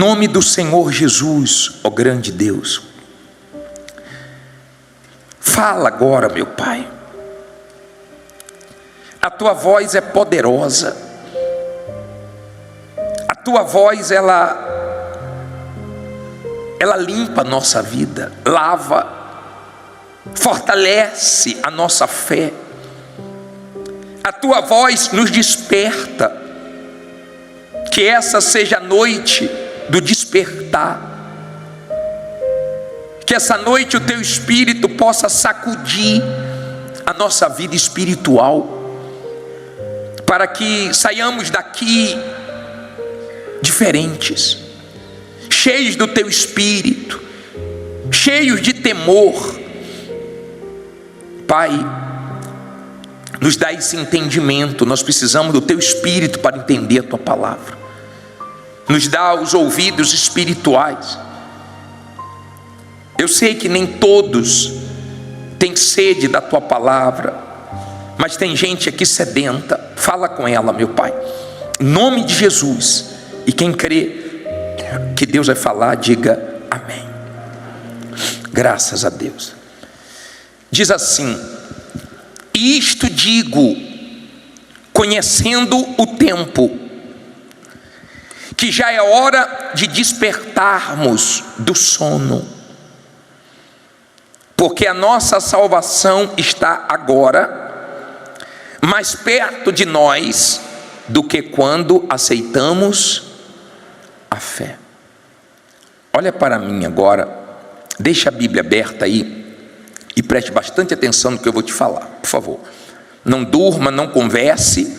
Em nome do Senhor Jesus, ó grande Deus, fala agora, meu Pai. A tua voz é poderosa, a tua voz ela limpa a nossa vida, lava, fortalece a nossa fé. A tua voz nos desperta, que essa seja a noite do despertar, que essa noite o teu Espírito possa sacudir a nossa vida espiritual, para que saiamos daqui diferentes, cheios do teu Espírito, cheios de temor. Pai, nos dá esse entendimento. Nós precisamos do teu Espírito para entender a tua palavra. Nos dá os ouvidos espirituais. Eu sei que nem todos têm sede da tua palavra, mas tem gente aqui sedenta. Fala com ela, meu Pai, em nome de Jesus. E quem crê que Deus vai falar, diga amém. Graças a Deus. Diz assim: isto digo, conhecendo o tempo, que já é hora de despertarmos do sono, porque a nossa salvação está agora mais perto de nós do que quando aceitamos a fé. Olha para mim agora, deixa a Bíblia aberta aí e preste bastante atenção no que eu vou te falar, por favor. Não durma, não converse,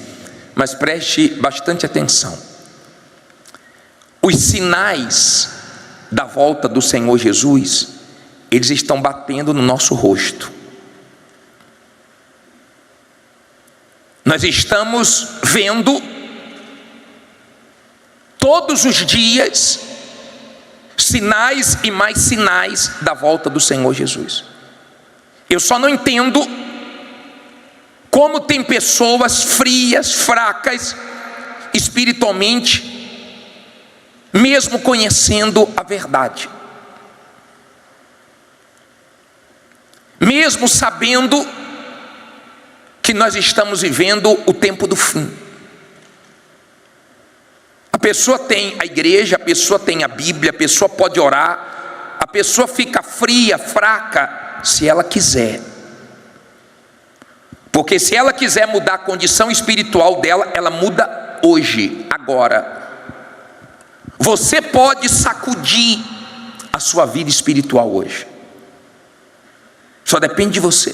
mas preste bastante atenção. Os sinais da volta do Senhor Jesus, eles estão batendo no nosso rosto. Nós estamos vendo todos os dias sinais e mais sinais da volta do Senhor Jesus. Eu só não entendo como tem pessoas frias, fracas espiritualmente, mesmo conhecendo a verdade, mesmo sabendo que nós estamos vivendo o tempo do fim. A pessoa tem a igreja, a pessoa tem a Bíblia, a pessoa pode orar, a pessoa fica fria, fraca, se ela quiser. Porque se ela quiser mudar a condição espiritual dela, ela muda hoje, agora. Você pode sacudir a sua vida espiritual hoje. Só depende de você.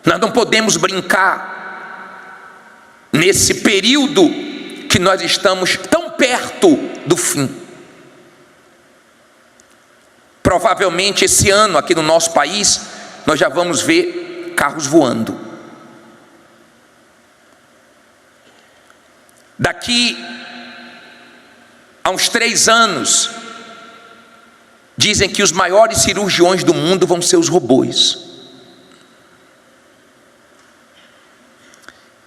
Nós não podemos brincar nesse período que nós estamos tão perto do fim. Provavelmente esse ano aqui no nosso país nós já vamos ver carros voando. Daqui há uns 3 anos, dizem que os maiores cirurgiões do mundo vão ser os robôs.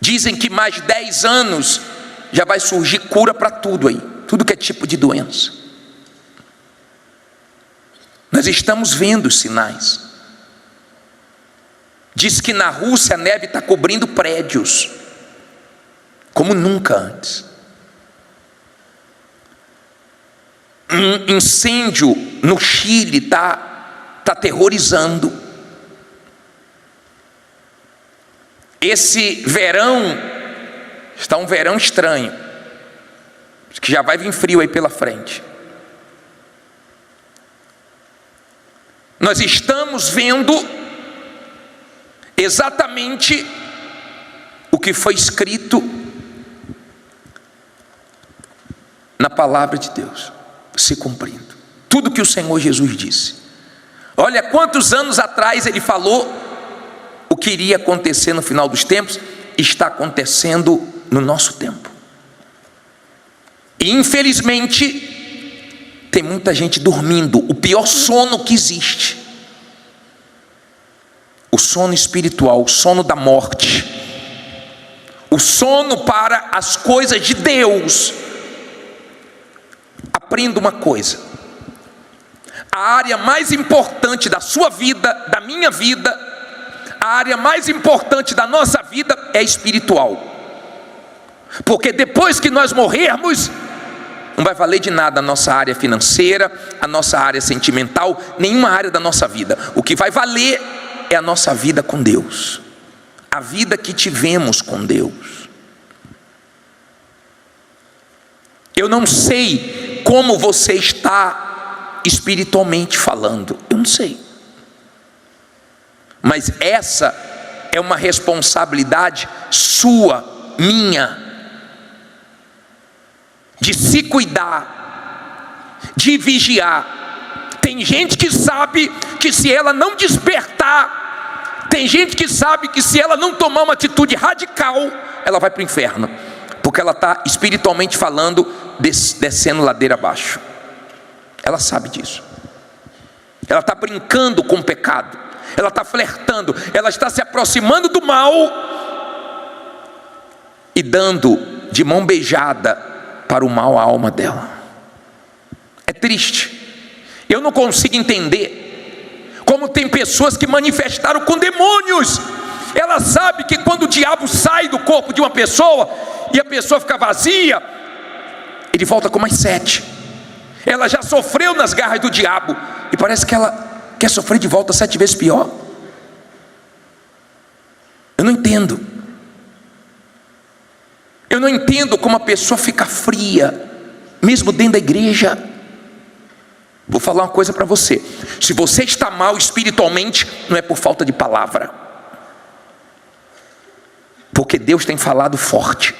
Dizem que mais 10 anos já vai surgir cura para tudo aí, tudo que é tipo de doença. Nós estamos vendo os sinais. Diz que na Rússia a neve está cobrindo prédios, como nunca antes. Um incêndio no Chile está aterrorizando. Esse verão está um verão estranho, que já vai vir frio aí pela frente. Nós estamos vendo exatamente o que foi escrito na palavra de Deus se cumprindo. Tudo que o Senhor Jesus disse. Olha quantos anos atrás ele falou o que iria acontecer no final dos tempos, está acontecendo no nosso tempo. E infelizmente tem muita gente dormindo, o pior sono que existe. O sono espiritual, o sono da morte, o sono para as coisas de Deus. aprenda uma coisa: a área mais importante da sua vida, da minha vida, a área mais importante da nossa vida é espiritual. Porque depois que nós morrermos, não vai valer de nada a nossa área financeira, a nossa área sentimental, nenhuma área da nossa vida. O que vai valer é a nossa vida com Deus, a vida que tivemos com Deus. Eu não sei como você está espiritualmente falando, eu não sei. Mas essa é uma responsabilidade sua, minha, de se cuidar, de vigiar. Tem gente que sabe que se ela não despertar, tem gente que sabe que se ela não tomar uma atitude radical, ela vai para o inferno, porque ela está espiritualmente falando, descendo ladeira abaixo. Ela sabe disso. Ela está brincando com o pecado, ela está flertando, ela está se aproximando do mal e dando de mão beijada para o mal a alma dela. É triste. Eu não consigo entender como tem pessoas que manifestaram com demônios. Ela sabe que quando o diabo sai do corpo de uma pessoa e a pessoa fica vazia, ele volta com mais 7. Ela já sofreu nas garras do diabo e parece que ela quer sofrer de volta 7 vezes pior. Eu não entendo. Eu não entendo como a pessoa fica fria, mesmo dentro da igreja. Vou falar uma coisa para você: se você está mal espiritualmente, não é por falta de palavra, porque Deus tem falado forte.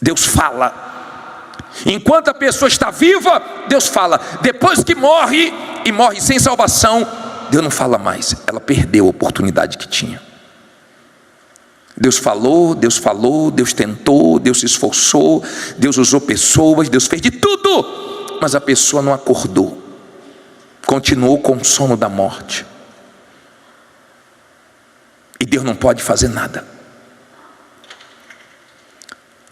Deus fala. Enquanto a pessoa está viva, Deus fala. Depois que morre, e morre sem salvação, Deus não fala mais. Ela perdeu a oportunidade que tinha. Deus falou, Deus tentou, Deus se esforçou, Deus usou pessoas, Deus fez de tudo, mas a pessoa não acordou, continuou com o sono da morte. E Deus não pode fazer nada.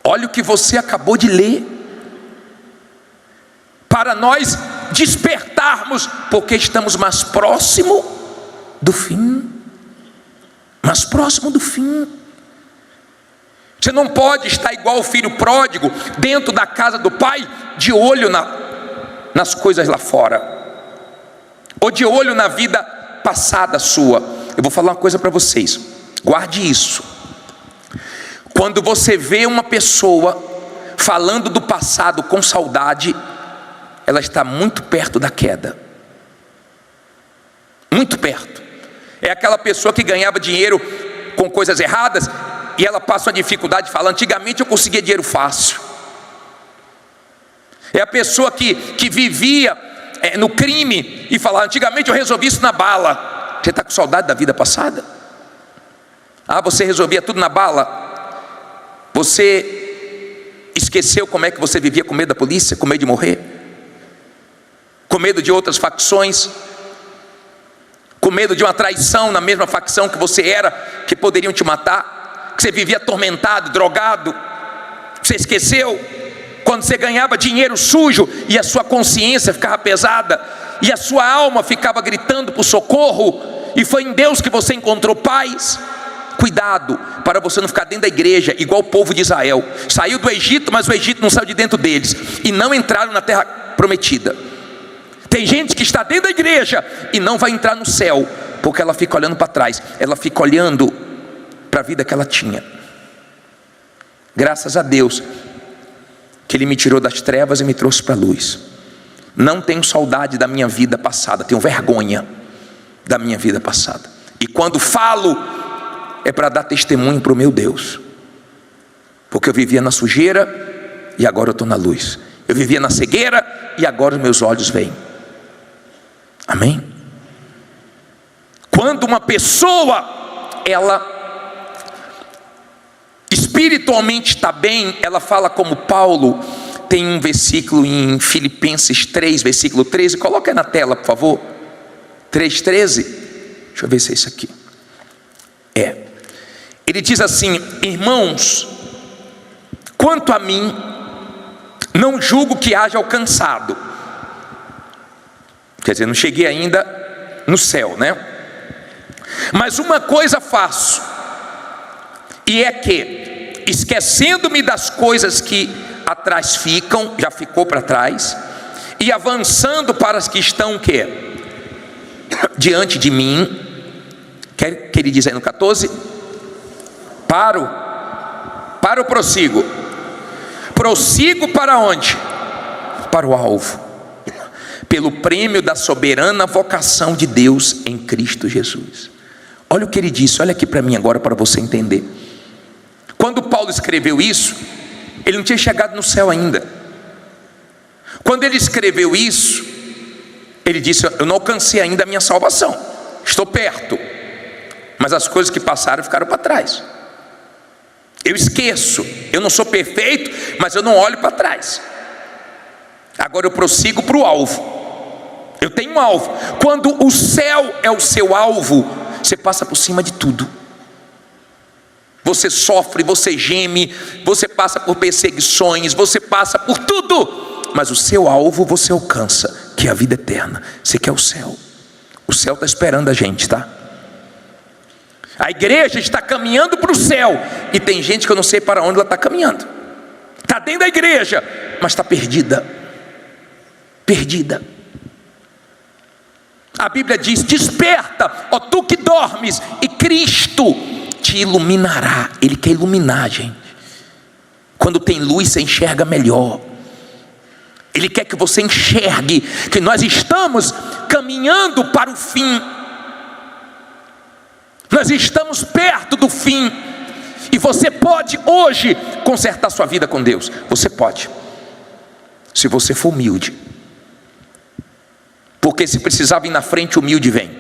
Olha o que você acabou de ler. Para nós despertarmos, porque estamos mais próximo do fim. Mais próximo do fim. Você não pode estar igual o filho pródigo, dentro da casa do pai, de olho nas coisas lá fora, ou de olho na vida passada sua. Eu vou falar uma coisa para vocês, guarde isso. Quando você vê uma pessoa falando do passado com saudade, ela está muito perto da queda. Muito perto. É aquela pessoa que ganhava dinheiro com coisas erradas, e ela passa uma dificuldade e fala: antigamente eu conseguia dinheiro fácil. É a pessoa que vivia no crime e fala: antigamente eu resolvi isso na bala. Você está com saudade da vida passada? Ah, você resolvia tudo na bala? Você esqueceu como é que você vivia com medo da polícia, com medo de morrer? Com medo de outras facções? Com medo de uma traição na mesma facção que você era, que poderiam te matar? Que você vivia atormentado, drogado? Você esqueceu? Quando você ganhava dinheiro sujo e a sua consciência ficava pesada e a sua alma ficava gritando por socorro, e foi em Deus que você encontrou paz? Cuidado para você não ficar dentro da igreja igual o povo de Israel. Saiu do Egito, mas o Egito não saiu de dentro deles, e não entraram na terra prometida. Tem gente que está dentro da igreja e não vai entrar no céu, porque ela fica olhando para trás, ela fica olhando para a vida que ela tinha. Graças a Deus que Ele me tirou das trevas e me trouxe para a luz. Não tenho saudade da minha vida passada, tenho vergonha da minha vida passada. E quando falo, é para dar testemunho para o meu Deus, porque eu vivia na sujeira e agora eu estou na luz. Eu vivia na cegueira e agora os meus olhos veem. Amém? Quando uma pessoa, ela espiritualmente está bem, ela fala como Paulo. Tem um versículo em Filipenses 3, versículo 13, coloca aí na tela, por favor. 3:13. Deixa eu ver se é isso aqui. Ele diz assim: irmãos, quanto a mim, Não julgo que haja alcançado. Quer dizer, não cheguei ainda no céu, né? Mas uma coisa faço, e é que, esquecendo-me das coisas que atrás ficam, já ficou para trás, e avançando para as que estão, o quê? Diante de mim. Que ele diz aí no 14? Paro ou prossigo? Prossigo para onde? Para o alvo, pelo prêmio da soberana vocação de Deus em Cristo Jesus. Olha o que ele disse, olha aqui para mim agora, para você entender. Quando Paulo escreveu isso, ele não tinha chegado no céu ainda. Quando ele escreveu isso, ele disse: eu não alcancei ainda a minha salvação, estou perto, mas as coisas que passaram ficaram para trás. Eu esqueço, eu não sou perfeito, mas eu não olho para trás. Agora eu prossigo para o alvo. Eu tenho um alvo. Quando o céu é o seu alvo, você passa por cima de tudo. Você sofre, você geme, você passa por perseguições, você passa por tudo, mas o seu alvo você alcança, que é a vida eterna. Você quer o céu. O céu está esperando a gente, tá? A igreja está caminhando para o céu, e tem gente que eu não sei para onde ela está caminhando. Está dentro da igreja, mas está perdida. Perdida. A Bíblia diz: desperta, ó tu que dormes, e Cristo te iluminará. Ele quer iluminar a gente. Quando tem luz, você enxerga melhor. Ele quer que você enxergue que nós estamos caminhando para o fim. Nós estamos perto do fim. E você pode hoje consertar sua vida com Deus. Você pode, se você for humilde. Porque se precisar vir na frente, humilde vem.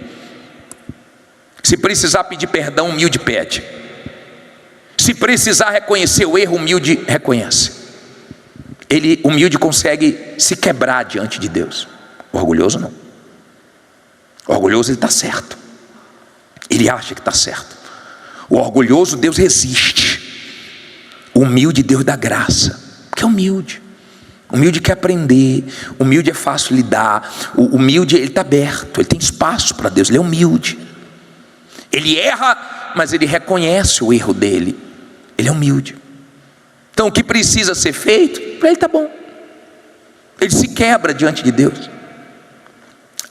Se precisar pedir perdão, humilde pede. Se precisar reconhecer o erro, humilde reconhece. Ele, humilde, consegue se quebrar diante de Deus. O orgulhoso não. O orgulhoso, ele está certo. Ele acha que está certo. O orgulhoso, Deus resiste. O humilde, Deus dá graça. Porque é humilde. Humilde quer aprender. Humilde é fácil lidar. O humilde, ele está aberto. Ele tem espaço para Deus. Ele é humilde. Ele erra, mas ele reconhece o erro dele. Ele é humilde. Então o que precisa ser feito, para ele está bom. Ele se quebra diante de Deus.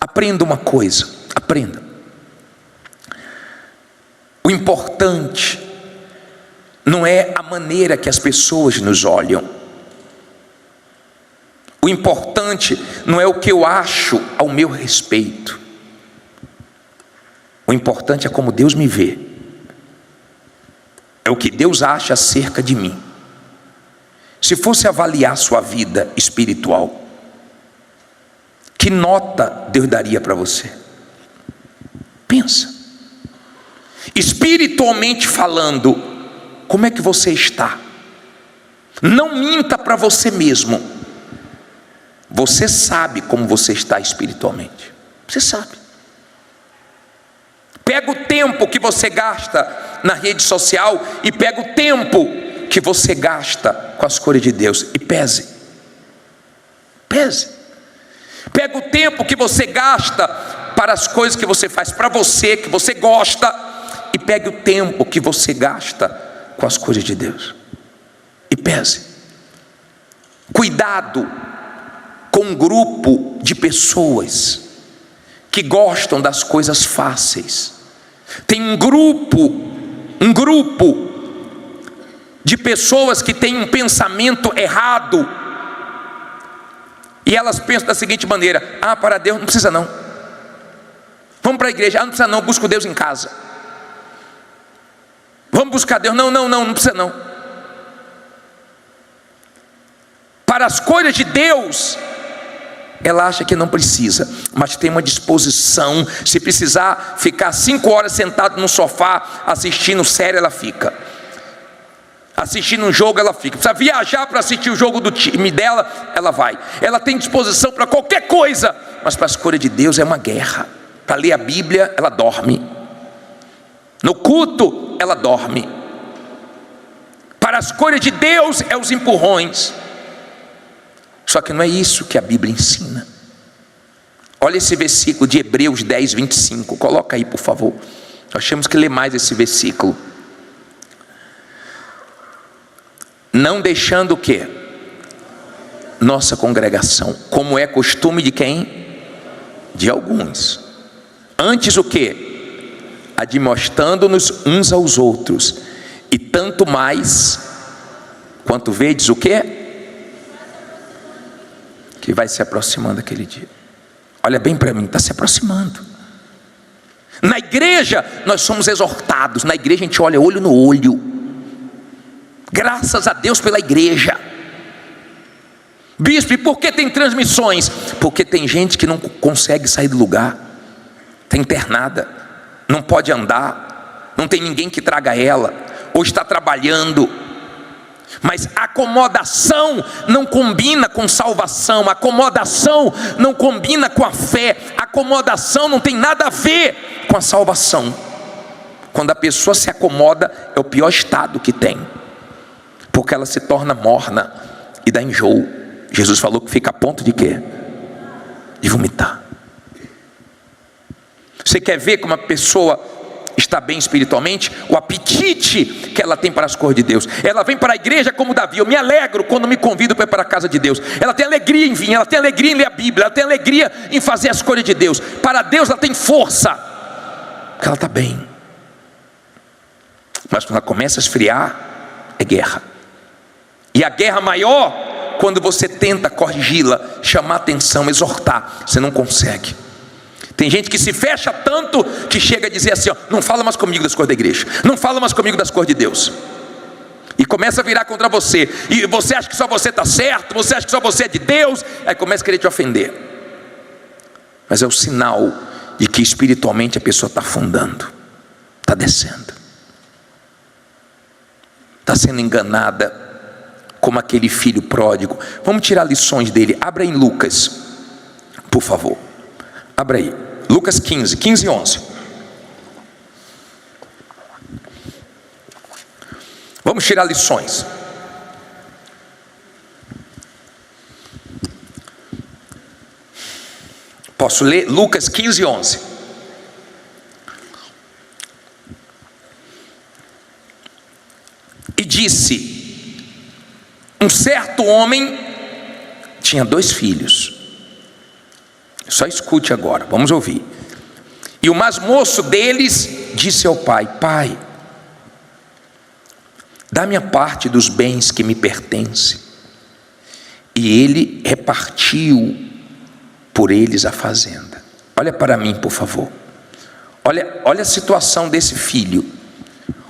Aprenda uma coisa. Aprenda. O importante não é a maneira que as pessoas nos olham. O importante não é o que eu acho ao meu respeito. O importante é como Deus me vê. É o que Deus acha acerca de mim. Se fosse avaliar sua vida espiritual, que nota Deus daria para você? Pensa. Espiritualmente falando, como é que você está? Não minta para você mesmo. Você sabe como você está espiritualmente. Você sabe. Pega o tempo que você gasta na rede social e pega o tempo que você gasta com as coisas de Deus e pese. Pese. Pega o tempo que você gasta para as coisas que você faz para você, que você gosta, e pegue o tempo que você gasta com as coisas de Deus e pese. Cuidado com um grupo de pessoas que gostam das coisas fáceis. Tem um grupo de pessoas que têm um pensamento errado, e elas pensam da seguinte maneira: ah, para Deus não precisa não. Vamos para a igreja, ah, não precisa não, busco Deus em casa. Vamos buscar Deus, não precisa não. Para as coisas de Deus, ela acha que não precisa, mas tem uma disposição. Se precisar ficar 5 horas sentado no sofá assistindo série, ela fica. Assistindo um jogo, ela fica. Precisa viajar para assistir o jogo do time dela, ela vai. Ela tem disposição para qualquer coisa, mas para as coisas de Deus é uma guerra. Para ler a Bíblia, ela dorme. No culto, ela dorme. Para as coisas de Deus, é os empurrões. Só que não é isso que a Bíblia ensina. Olha esse versículo de Hebreus 10, 25. Coloca aí, por favor. Nós temos que ler mais esse versículo. Não deixando o quê? Nossa congregação, como é costume de quem? De alguns. Antes o quê? Admoestando-nos uns aos outros. E tanto mais, quanto vedes o quê? Que vai se aproximando aquele dia. Olha bem para mim, está se aproximando. Na igreja nós somos exortados. Na igreja a gente olha olho no olho. Graças a Deus pela igreja. Bispo, e por que tem transmissões? Porque tem gente que não consegue sair do lugar, está internada, não pode andar, não tem ninguém que traga ela, ou está trabalhando. Mas acomodação não combina com salvação, acomodação não combina com a fé, acomodação não tem nada a ver com a salvação. Quando a pessoa se acomoda, é o pior estado que tem, porque ela se torna morna e dá enjoo. Jesus falou que fica a ponto de quê? De vomitar. Você quer ver como a pessoa está bem espiritualmente? O apetite que ela tem para as coisas de Deus. Ela vem para a igreja como Davi. Eu me alegro quando me convido para ir para a casa de Deus. Ela tem alegria em vir, ela tem alegria em ler a Bíblia, ela tem alegria em fazer as coisas de Deus. Para Deus ela tem força, porque ela está bem. Mas quando ela começa a esfriar, é guerra. E a guerra maior, quando você tenta corrigi-la, chamar atenção, exortar, você não consegue. Tem gente que se fecha tanto que chega a dizer assim, ó, não fala mais comigo das coisas da igreja, não fala mais comigo das coisas de Deus, e começa a virar contra você, e você acha que só você está certo, você acha que só você é de Deus, aí começa a querer te ofender. Mas é o sinal de que espiritualmente a pessoa está afundando, está descendo, está sendo enganada, como aquele filho pródigo. Vamos tirar lições dele. Abra em Lucas, por favor. Abra aí, Lucas 15 e 11. Vamos tirar lições. Posso ler? Lucas 15 e 11. E disse: um certo homem tinha 2 filhos. Só escute agora, vamos ouvir. E o mais moço deles disse ao pai: pai, dá-me a parte dos bens que me pertencem. E ele repartiu por eles a fazenda. Olha para mim, por favor. Olha a situação desse filho.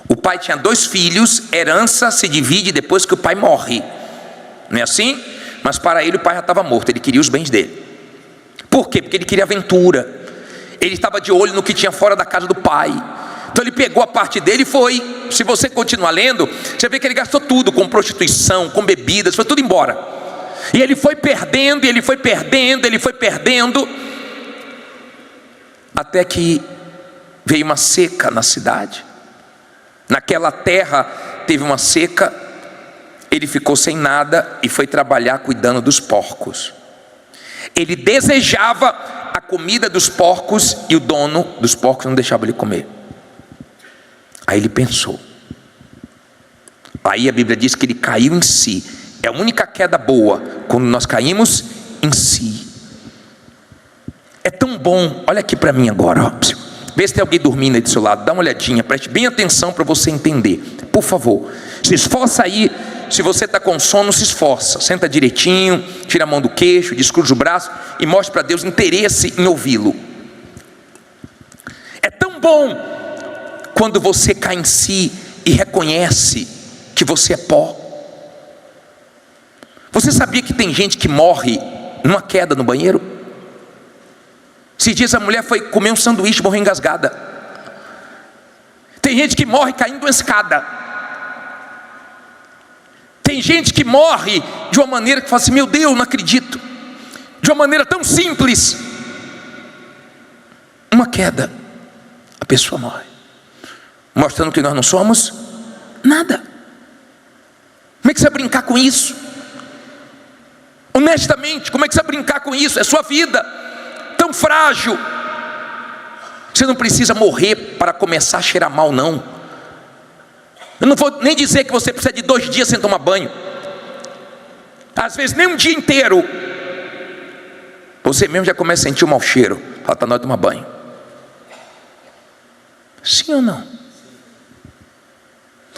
O pai tinha 2 filhos, herança se divide depois que o pai morre. Não é assim? Mas para ele o pai já estava morto, ele queria os bens dele. Por quê? Porque ele queria aventura. Ele estava de olho no que tinha fora da casa do pai. Então ele pegou a parte dele e foi. Se você continuar lendo, você vê que ele gastou tudo, com prostituição, com bebidas, foi tudo embora. E ele foi perdendo, e ele foi perdendo, ele foi perdendo, até que veio uma seca na cidade. Naquela terra teve uma seca, ele ficou sem nada e foi trabalhar cuidando dos porcos. Ele desejava a comida dos porcos e o dono dos porcos não deixava ele comer. Aí ele pensou. Aí a Bíblia diz que ele caiu em si. É a única queda boa, quando nós caímos em si. É tão bom, olha aqui para mim agora, ó. Vê se tem alguém dormindo aí do seu lado, dá uma olhadinha, preste bem atenção para você entender. Por favor, se esforça aí. Se você está com sono, se esforça, senta direitinho, tira a mão do queixo, descruza o braço e mostre para Deus interesse em ouvi-lo. É tão bom quando você cai em si e reconhece que você é pó. Você sabia que tem gente que morre numa queda no banheiro? Esses dias a mulher foi comer um sanduíche e morreu engasgada. Tem gente que morre caindo uma escada. Tem gente que morre de uma maneira que fala assim: meu Deus, não acredito. De uma maneira tão simples. Uma queda, a pessoa morre, mostrando que nós não somos nada. Como é que você vai brincar com isso? Honestamente, como é que você vai brincar com isso? É sua vida, tão frágil. Você não precisa morrer para começar a cheirar mal, não. Eu não vou nem dizer que você precisa de 2 dias sem tomar banho. Às vezes nem um dia inteiro. Você mesmo já começa a sentir um mau cheiro. Fala, tá na hora de tomar banho. Sim ou não?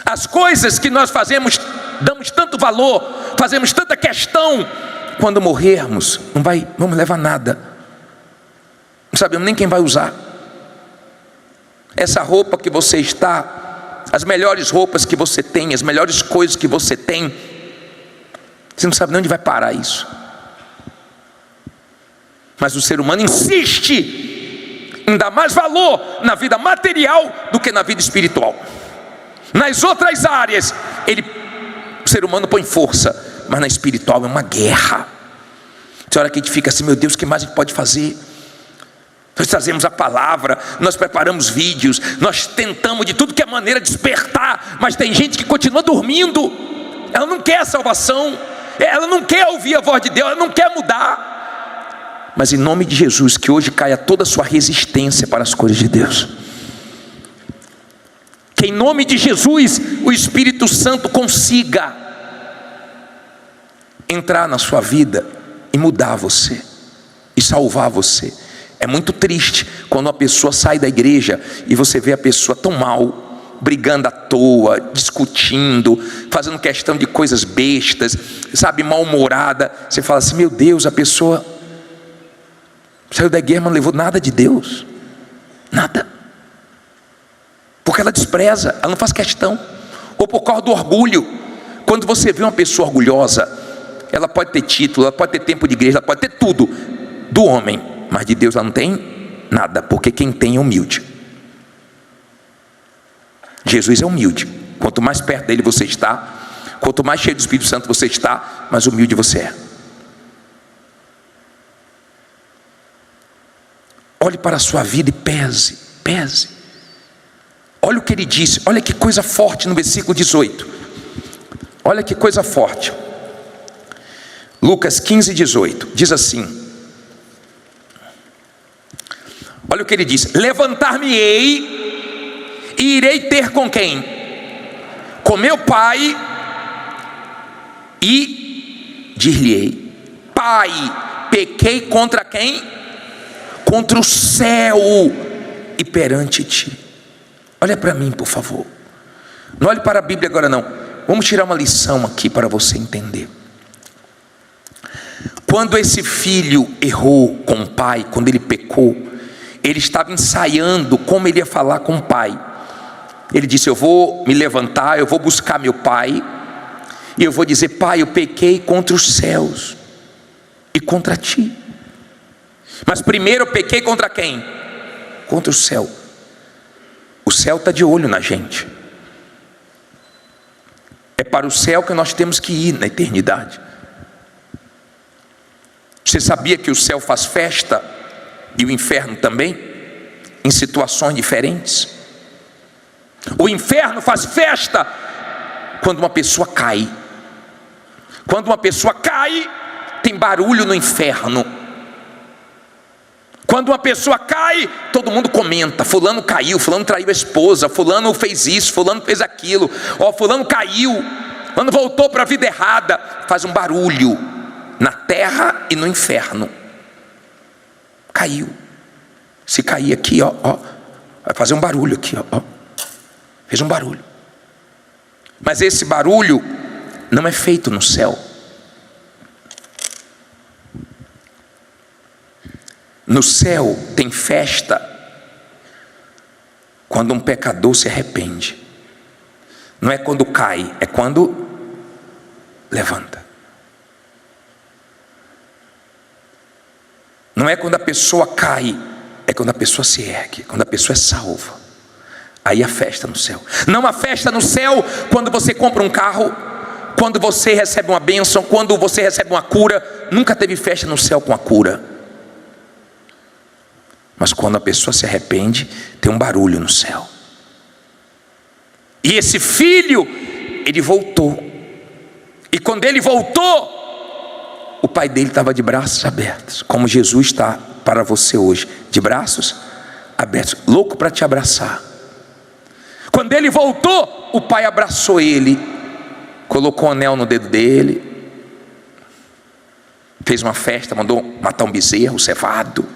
As coisas que nós fazemos, damos tanto valor, fazemos tanta questão, quando morrermos, vamos levar nada. Não sabemos nem quem vai usar. Essa roupa que você está, as melhores roupas que você tem, as melhores coisas que você tem, você não sabe nem onde vai parar isso. Mas o ser humano insiste em dar mais valor na vida material do que na vida espiritual. Nas outras áreas, o ser humano põe força, mas na espiritual é uma guerra. Tem hora que a gente fica assim, meu Deus, o que mais a gente pode fazer? Nós trazemos a palavra, nós preparamos vídeos, nós tentamos de tudo que é maneira despertar, mas tem gente que continua dormindo. Ela não quer a salvação, ela não quer ouvir a voz de Deus, ela não quer mudar. Mas em nome de Jesus, que hoje caia toda a sua resistência para as coisas de Deus. Que em nome de Jesus o Espírito Santo consiga entrar na sua vida e mudar você e salvar você. É muito triste quando uma pessoa sai da igreja e você vê a pessoa tão mal, brigando à toa, discutindo, fazendo questão de coisas bestas, sabe, mal-humorada. Você fala assim, meu Deus, a pessoa saiu da igreja, mas não levou nada de Deus, nada, porque ela despreza, ela não faz questão, ou por causa do orgulho. Quando você vê uma pessoa orgulhosa, ela pode ter título, ela pode ter tempo de igreja, ela pode ter tudo do homem, mas de Deus ela não tem nada, porque quem tem é humilde. Jesus é humilde. Quanto mais perto dele você está, quanto mais cheio do Espírito Santo você está, mais humilde você é. Olhe para a sua vida e pese. Olha o que ele disse, olha que coisa forte no versículo 18. Olha que coisa forte. Lucas 15, 18, diz assim. Olha o que ele diz: levantar-me-ei e irei ter com quem? Com meu pai, e dir-lhe-ei: Pai, pequei contra quem? Contra o céu e perante ti. Olha para mim, por favor. Não olhe para a Bíblia agora não. Vamos tirar uma lição aqui para você entender. Quando esse filho errou com o pai, quando ele pecou, ele estava ensaiando como ele ia falar com o pai. Ele disse: eu vou me levantar, eu vou buscar meu pai, e eu vou dizer: pai, eu pequei contra os céus e contra ti. Mas primeiro eu pequei contra quem? Contra o céu. O céu está de olho na gente. É para o céu que nós temos que ir na eternidade. Você sabia que o céu faz festa e o inferno também, em situações diferentes? O inferno faz festa quando uma pessoa cai. Quando uma pessoa cai, tem barulho no inferno. Quando uma pessoa cai, todo mundo comenta: fulano caiu, fulano traiu a esposa, fulano fez isso, fulano fez aquilo, fulano caiu, fulano voltou para a vida errada. Faz um barulho na terra e no inferno. Caiu. Se cair aqui, vai fazer um barulho aqui, fez um barulho. Mas esse barulho não é feito no céu. No céu tem festa quando um pecador se arrepende. Não é quando cai, é quando levanta. Não é quando a pessoa cai, é quando a pessoa se ergue, quando a pessoa é salva. Aí a festa no céu. Não há festa no céu quando você compra um carro, quando você recebe uma bênção, quando você recebe uma cura. Nunca teve festa no céu com a cura. Mas quando a pessoa se arrepende, tem um barulho no céu. E esse filho, ele voltou. E quando ele voltou, o pai dele estava de braços abertos, como Jesus está para você hoje, de braços abertos, louco para te abraçar. Quando ele voltou, o pai abraçou ele, colocou um anel no dedo dele, fez uma festa, mandou matar um bezerro cevado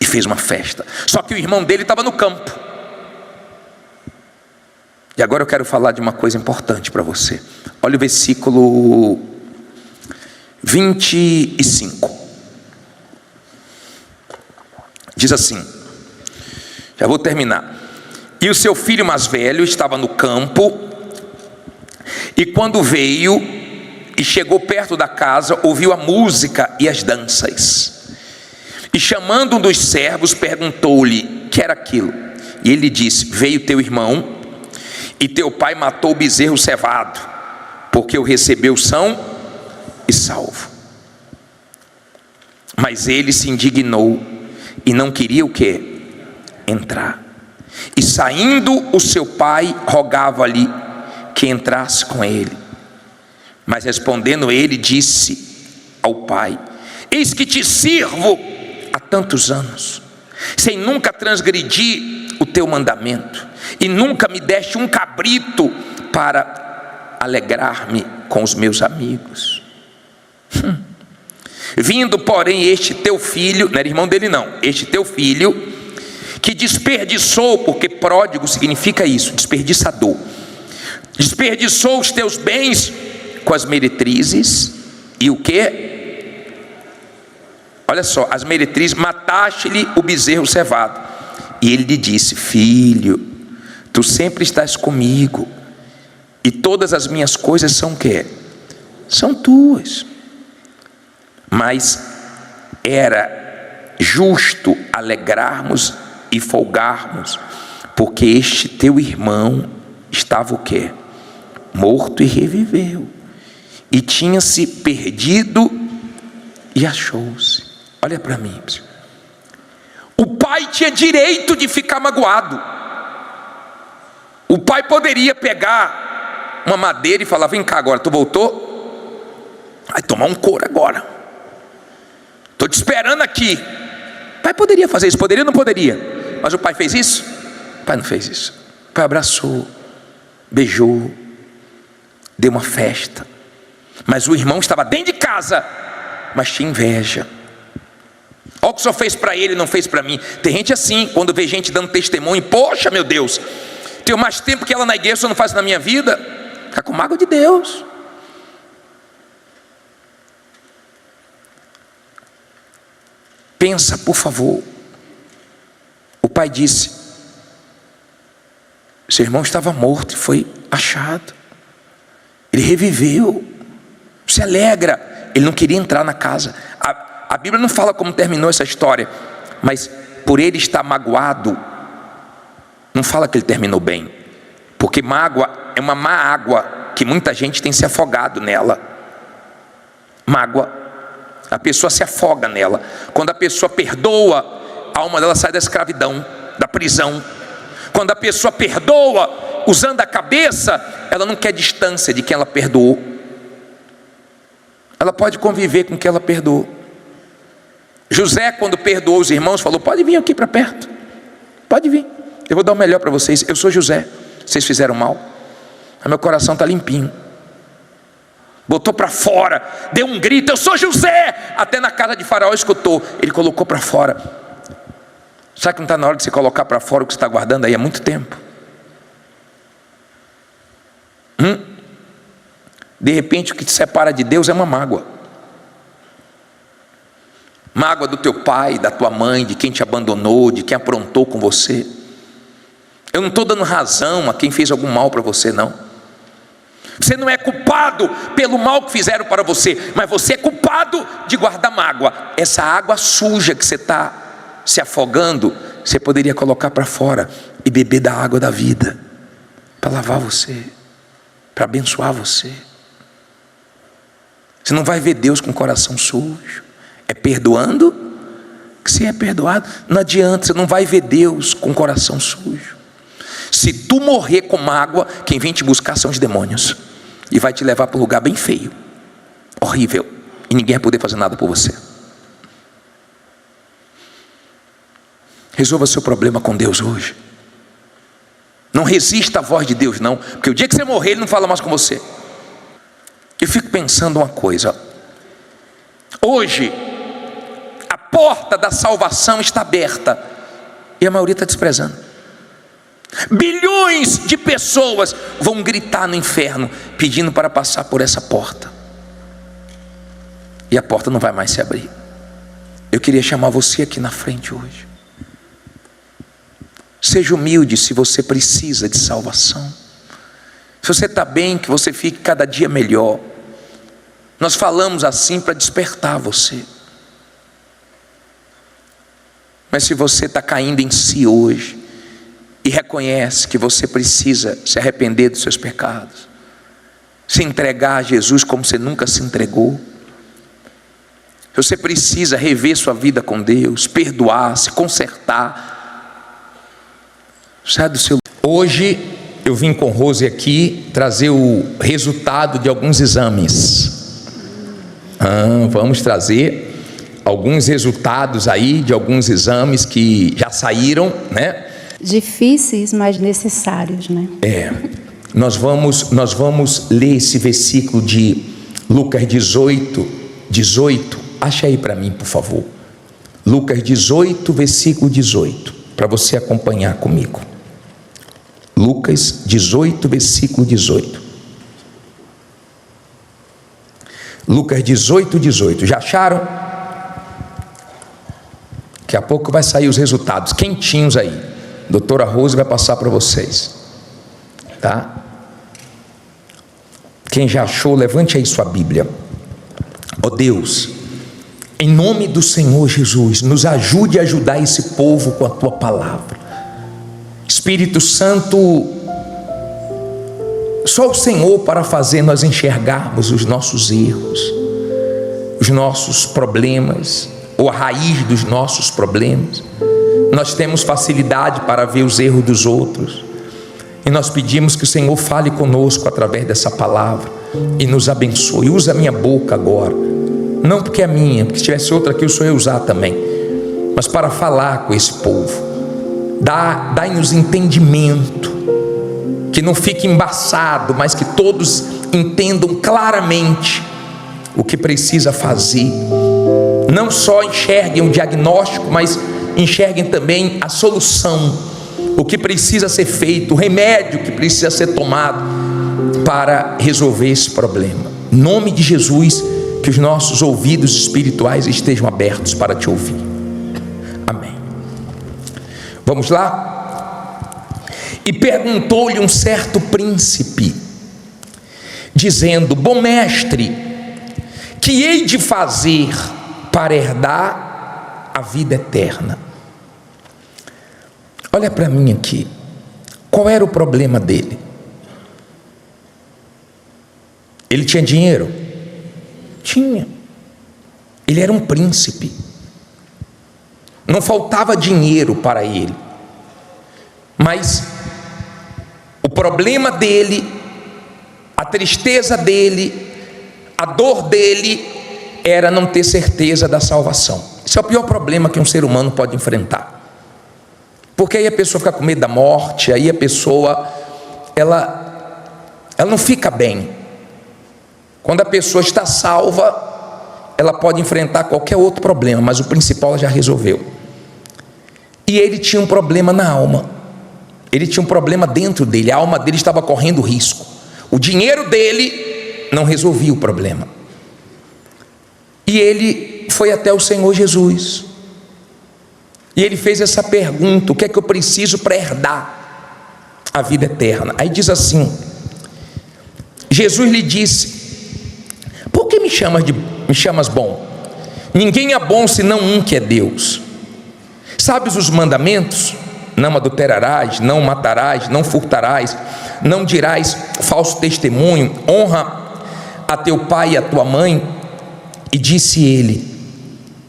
e fez uma festa. Só que o irmão dele estava no campo. E agora eu quero falar de uma coisa importante para você. Olha o versículo 25. Diz assim, já vou terminar. E o seu filho mais velho estava no campo, e quando veio e chegou perto da casa, ouviu a música e as danças. E chamando um dos servos, perguntou-lhe: que era aquilo? E ele disse: veio teu irmão, e teu pai matou o bezerro cevado, porque o recebeu são e salvo. Mas ele se indignou e não queria o quê? Entrar. E saindo o seu pai, rogava-lhe que entrasse com ele. Mas respondendo ele, disse ao pai: eis que te sirvo há tantos anos, sem nunca transgredir o teu mandamento, e nunca me deste um cabrito para alegrar-me com os meus amigos. Vindo, porém, este teu filho, não era irmão dele não, este teu filho, que desperdiçou, porque pródigo significa isso, desperdiçador, desperdiçou os teus bens com as meretrizes, e o que? Olha só, as meretrizes, mataste-lhe o bezerro cevado. E ele lhe disse: filho, tu sempre estás comigo, e todas as minhas coisas são o quê? São tuas. Mas era justo alegrarmos e folgarmos, porque este teu irmão estava o quê? Morto e reviveu, e tinha se perdido e achou-se. Olha para mim, o pai tinha direito de ficar magoado. O pai poderia pegar uma madeira e falar: vem cá agora, tu voltou? Vai tomar um couro agora, estou te esperando aqui. O pai poderia fazer isso, poderia ou não poderia? Mas o pai fez isso? O pai não fez isso. O pai abraçou, beijou, deu uma festa. Mas o irmão estava dentro de casa, mas tinha inveja. Olha o que o Senhor fez para ele e não fez para mim. Tem gente assim, quando vê gente dando testemunho: poxa, meu Deus, tenho mais tempo que ela na igreja, o Senhor não faz na minha vida. Fica com mágoa de Deus. Pensa, por favor. O pai disse: seu irmão estava morto e foi achado, ele reviveu. Se alegra. Ele não queria entrar na casa. A Bíblia não fala como terminou essa história, mas por ele estar magoado, não fala que ele terminou bem, porque mágoa é uma má água que muita gente tem se afogado nela. Mágoa, a pessoa se afoga nela. Quando a pessoa perdoa, a alma dela sai da escravidão, da prisão. Quando a pessoa perdoa usando a cabeça, ela não quer distância de quem ela perdoou. Ela pode conviver com quem ela perdoou. José, quando perdoou os irmãos, falou: pode vir aqui para perto, pode vir, eu vou dar o melhor para vocês. Eu sou José, vocês fizeram mal, mas meu coração está limpinho. Botou para fora, deu um grito: eu sou José. Até na casa de Faraó escutou. Ele colocou para fora. Sabe que não está na hora de você colocar para fora o que você está guardando aí há muito tempo? De repente o que te separa de Deus é uma mágoa. Mágoa do teu pai, da tua mãe, de quem te abandonou, de quem aprontou com você. Eu não estou dando razão a quem fez algum mal para você, não. Você não é culpado pelo mal que fizeram para você, mas você é culpado de guardar mágoa. Essa água suja que você está se afogando, você poderia colocar para fora e beber da água da vida, para lavar você, para abençoar você. Você não vai ver Deus com o coração sujo. É perdoando que você é perdoado. Não adianta, você não vai ver Deus com o coração sujo. Se tu morrer com mágoa, quem vem te buscar são os demônios, e vai te levar para um lugar bem feio, horrível, e ninguém vai poder fazer nada por você. Resolva seu problema com Deus hoje. Não resista à voz de Deus não, porque o dia que você morrer Ele não fala mais com você. Eu fico pensando uma coisa, hoje a porta da salvação está aberta e a maioria está desprezando. Bilhões de pessoas vão gritar no inferno pedindo para passar por essa porta, e a porta não vai mais se abrir. Eu queria chamar você aqui na frente hoje. Seja humilde se você precisa de salvação. Se você está bem, que você fique cada dia melhor. Nós falamos assim para despertar você. Mas se você está caindo em si hoje e reconhece que você precisa se arrepender dos seus pecados, se entregar a Jesus como você nunca se entregou, se você precisa rever sua vida com Deus, perdoar, se consertar, sai do seu... Hoje eu vim com Rose aqui trazer o resultado de alguns exames. Vamos trazer alguns resultados aí de alguns exames que já saíram, né? Difíceis, mas necessários, né? Nós vamos ler esse versículo de Lucas 18. Acha aí para mim, por favor. Lucas 18, versículo 18, para você acompanhar comigo. Lucas 18, versículo 18. Lucas 18, 18. Já acharam? Daqui a pouco vai sair os resultados quentinhos aí. A doutora Rose vai passar para vocês, tá? Quem já achou, levante aí sua Bíblia. Ó Deus, em nome do Senhor Jesus, nos ajude a ajudar esse povo com a tua palavra. Espírito Santo, só o Senhor para fazer nós enxergarmos os nossos erros, os nossos problemas, ou a raiz dos nossos problemas. Nós temos facilidade para ver os erros dos outros, e nós pedimos que o Senhor fale conosco através dessa palavra e nos abençoe. Usa a minha boca agora, não porque é minha, porque se tivesse outra aqui eu só ia usar também, mas para falar com esse povo. Dai-nos entendimento, que não fique embaçado, mas que todos entendam claramente o que precisa fazer. Não só enxerguem o diagnóstico, mas enxerguem também a solução, o que precisa ser feito, o remédio que precisa ser tomado para resolver esse problema. Em nome de Jesus, que os nossos ouvidos espirituais estejam abertos para te ouvir. Amém. Vamos lá? E perguntou-lhe um certo príncipe, dizendo: bom mestre, que hei de fazer para herdar a vida eterna? Olha para mim aqui, qual era o problema dele? Ele tinha dinheiro? Tinha. Ele era um príncipe, não faltava dinheiro para ele, mas o problema dele, a tristeza dele, a dor dele era não ter certeza da salvação. Esse é o pior problema que um ser humano pode enfrentar, porque aí a pessoa fica com medo da morte, aí a pessoa ela não fica bem. Quando a pessoa está salva, ela pode enfrentar qualquer outro problema, mas o principal ela já resolveu. E ele tinha um problema na alma, ele tinha um problema dentro dele, a alma dele estava correndo risco. O dinheiro dele não resolvia o problema, e ele foi até o Senhor Jesus, e ele fez essa pergunta: o que é que eu preciso para herdar a vida eterna? Aí diz assim, Jesus lhe disse: por que me chamas bom? Ninguém é bom senão um, que é Deus. Sabes os mandamentos? Não adulterarás, não matarás, não furtarás, não dirás falso testemunho, honra a teu pai e a tua mãe. E disse ele: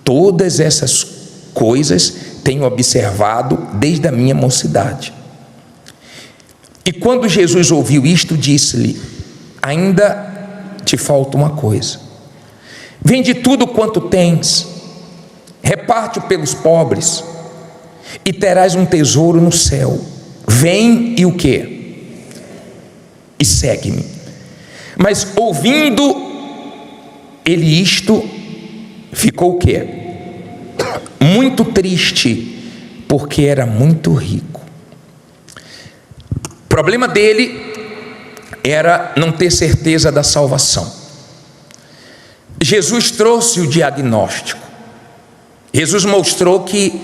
todas essas coisas tenho observado desde a minha mocidade. E quando Jesus ouviu isto, disse-lhe: ainda te falta uma coisa. Vende tudo quanto tens, reparte-o pelos pobres, e terás um tesouro no céu. Vem e o quê? E segue-me. Mas ouvindo ele isto, ficou o quê? Muito triste, porque era muito rico. O problema dele era não ter certeza da salvação. Jesus trouxe o diagnóstico. Jesus mostrou que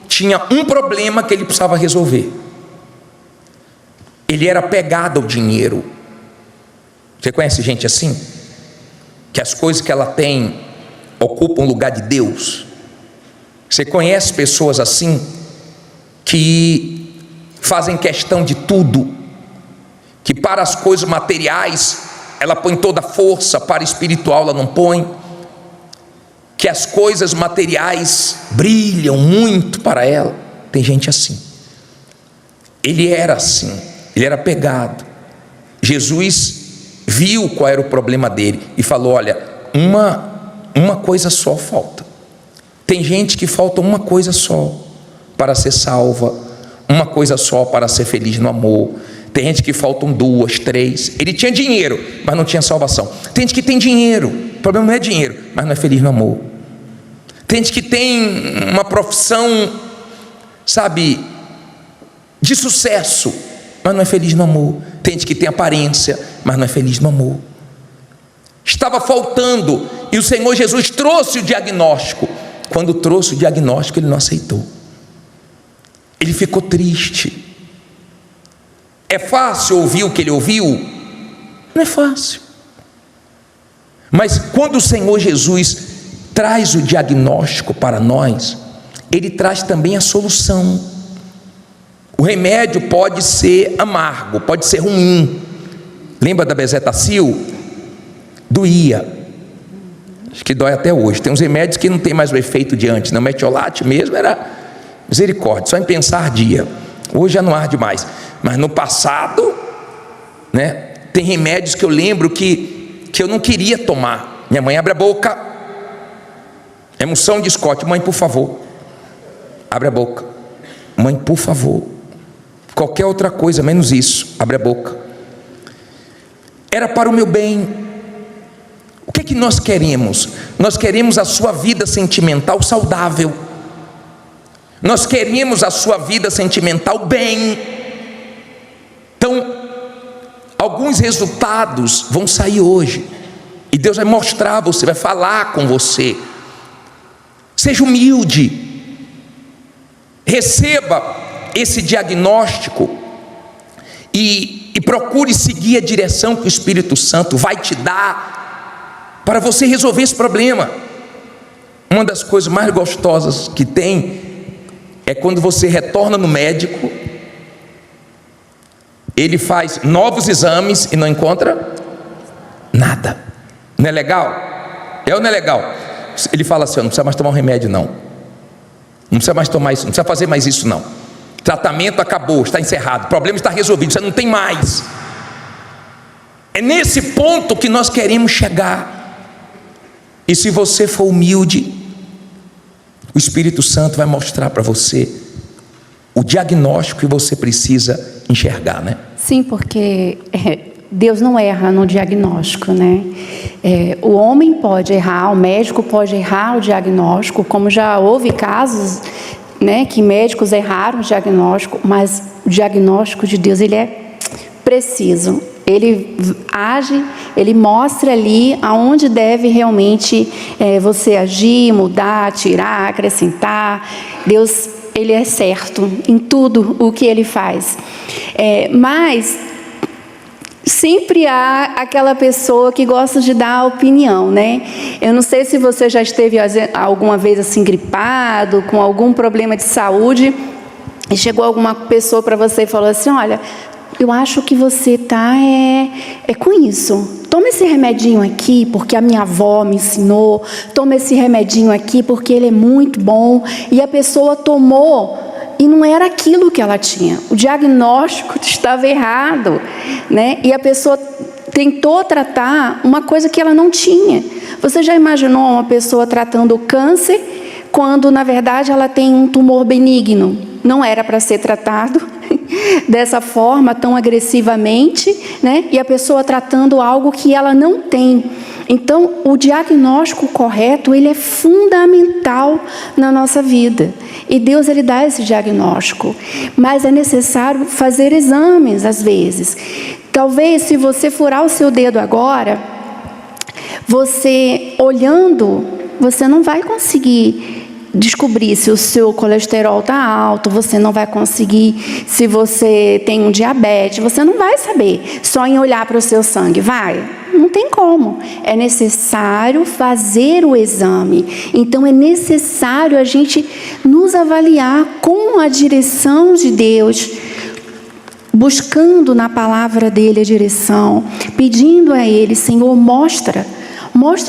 tinha um problema que ele precisava resolver. Ele era apegado ao dinheiro. Você conhece gente assim? Que as coisas que ela tem ocupam o lugar de Deus. Você conhece pessoas assim que fazem questão de tudo, que para as coisas materiais ela põe toda a força, para espiritual ela não põe, que as coisas materiais brilham muito para ela. Tem gente assim. Ele era assim, ele era apegado. Jesus viu qual era o problema dele e falou: olha, uma coisa só falta. Tem gente que falta uma coisa só para ser salva, uma coisa só para ser feliz no amor. Tem gente que faltam 2, 3. Ele tinha dinheiro, mas não tinha salvação. Tem gente que tem dinheiro, o problema não é dinheiro, mas não é feliz no amor. Tem gente que tem uma profissão, sabe, de sucesso, mas não é feliz no amor. Tem gente que tem aparência, mas não é feliz no amor. Estava faltando, e o Senhor Jesus trouxe o diagnóstico. Quando trouxe o diagnóstico, ele não aceitou. Ele ficou triste. É fácil ouvir o que ele ouviu? Não é fácil. Mas quando o Senhor Jesus traz o diagnóstico para nós, ele traz também a solução. O remédio pode ser amargo, pode ser ruim. Lembra da bezetacil? Doía. Acho que dói até hoje. Tem uns remédios que não tem mais o efeito de antes. Não, metiolate mesmo era misericórdia, só em pensar ardia. Hoje já não arde mais. Mas no passado, né, tem remédios que eu lembro que eu não queria tomar. Minha mãe: abre a boca. Emoção de Scott: mãe, por favor, abre a boca. Mãe, por favor. Qualquer outra coisa menos isso, abre a boca. Era para o meu bem. O que é que nós queremos? Nós queremos a sua vida sentimental saudável. Nós queremos a sua vida sentimental bem. Então, alguns resultados vão sair hoje, e Deus vai mostrar a você, vai falar com você. Seja humilde, receba esse diagnóstico e procure seguir a direção que o Espírito Santo vai te dar para você resolver esse problema. Uma das coisas mais gostosas que tem é quando você retorna no médico, ele faz novos exames e não encontra nada. Não é legal? É ou não é legal? Ele fala assim: não precisa mais tomar um remédio não. Não precisa mais tomar isso, não precisa fazer mais isso não. Tratamento acabou, está encerrado, o problema está resolvido, você não tem mais. É nesse ponto que nós queremos chegar. E se você for humilde, o Espírito Santo vai mostrar para você o diagnóstico que você precisa enxergar, né? Sim, porque Deus não erra no diagnóstico, né? O homem pode errar, o médico pode errar o diagnóstico, como já houve casos, né, que médicos erraram o diagnóstico, mas o diagnóstico de Deus, ele é preciso. Ele age, ele mostra ali aonde deve realmente você agir, mudar, tirar, acrescentar. Deus, ele é certo em tudo o que ele faz. Mas sempre há aquela pessoa que gosta de dar opinião, né? Eu não sei se você já esteve alguma vez assim gripado, com algum problema de saúde, e chegou alguma pessoa para você e falou assim: olha, eu acho que você está com isso. Toma esse remedinho aqui, porque a minha avó me ensinou. Toma esse remedinho aqui, porque ele é muito bom. E a pessoa tomou, e não era aquilo que ela tinha. O diagnóstico estava errado, né? E a pessoa tentou tratar uma coisa que ela não tinha. Você já imaginou uma pessoa tratando o câncer quando, na verdade, ela tem um tumor benigno? Não era para ser tratado dessa forma, tão agressivamente, né? E a pessoa tratando algo que ela não tem. Então, o diagnóstico correto, ele é fundamental na nossa vida. E Deus, ele dá esse diagnóstico. Mas é necessário fazer exames, às vezes. Talvez, se você furar o seu dedo agora, você olhando, você não vai conseguir descobrir se o seu colesterol está alto, você não vai conseguir, se você tem um diabetes, você não vai saber só em olhar para o seu sangue, vai? Não tem como. É necessário fazer o exame. Então é necessário a gente nos avaliar com a direção de Deus, buscando na palavra dele a direção, pedindo a ele, Senhor, mostra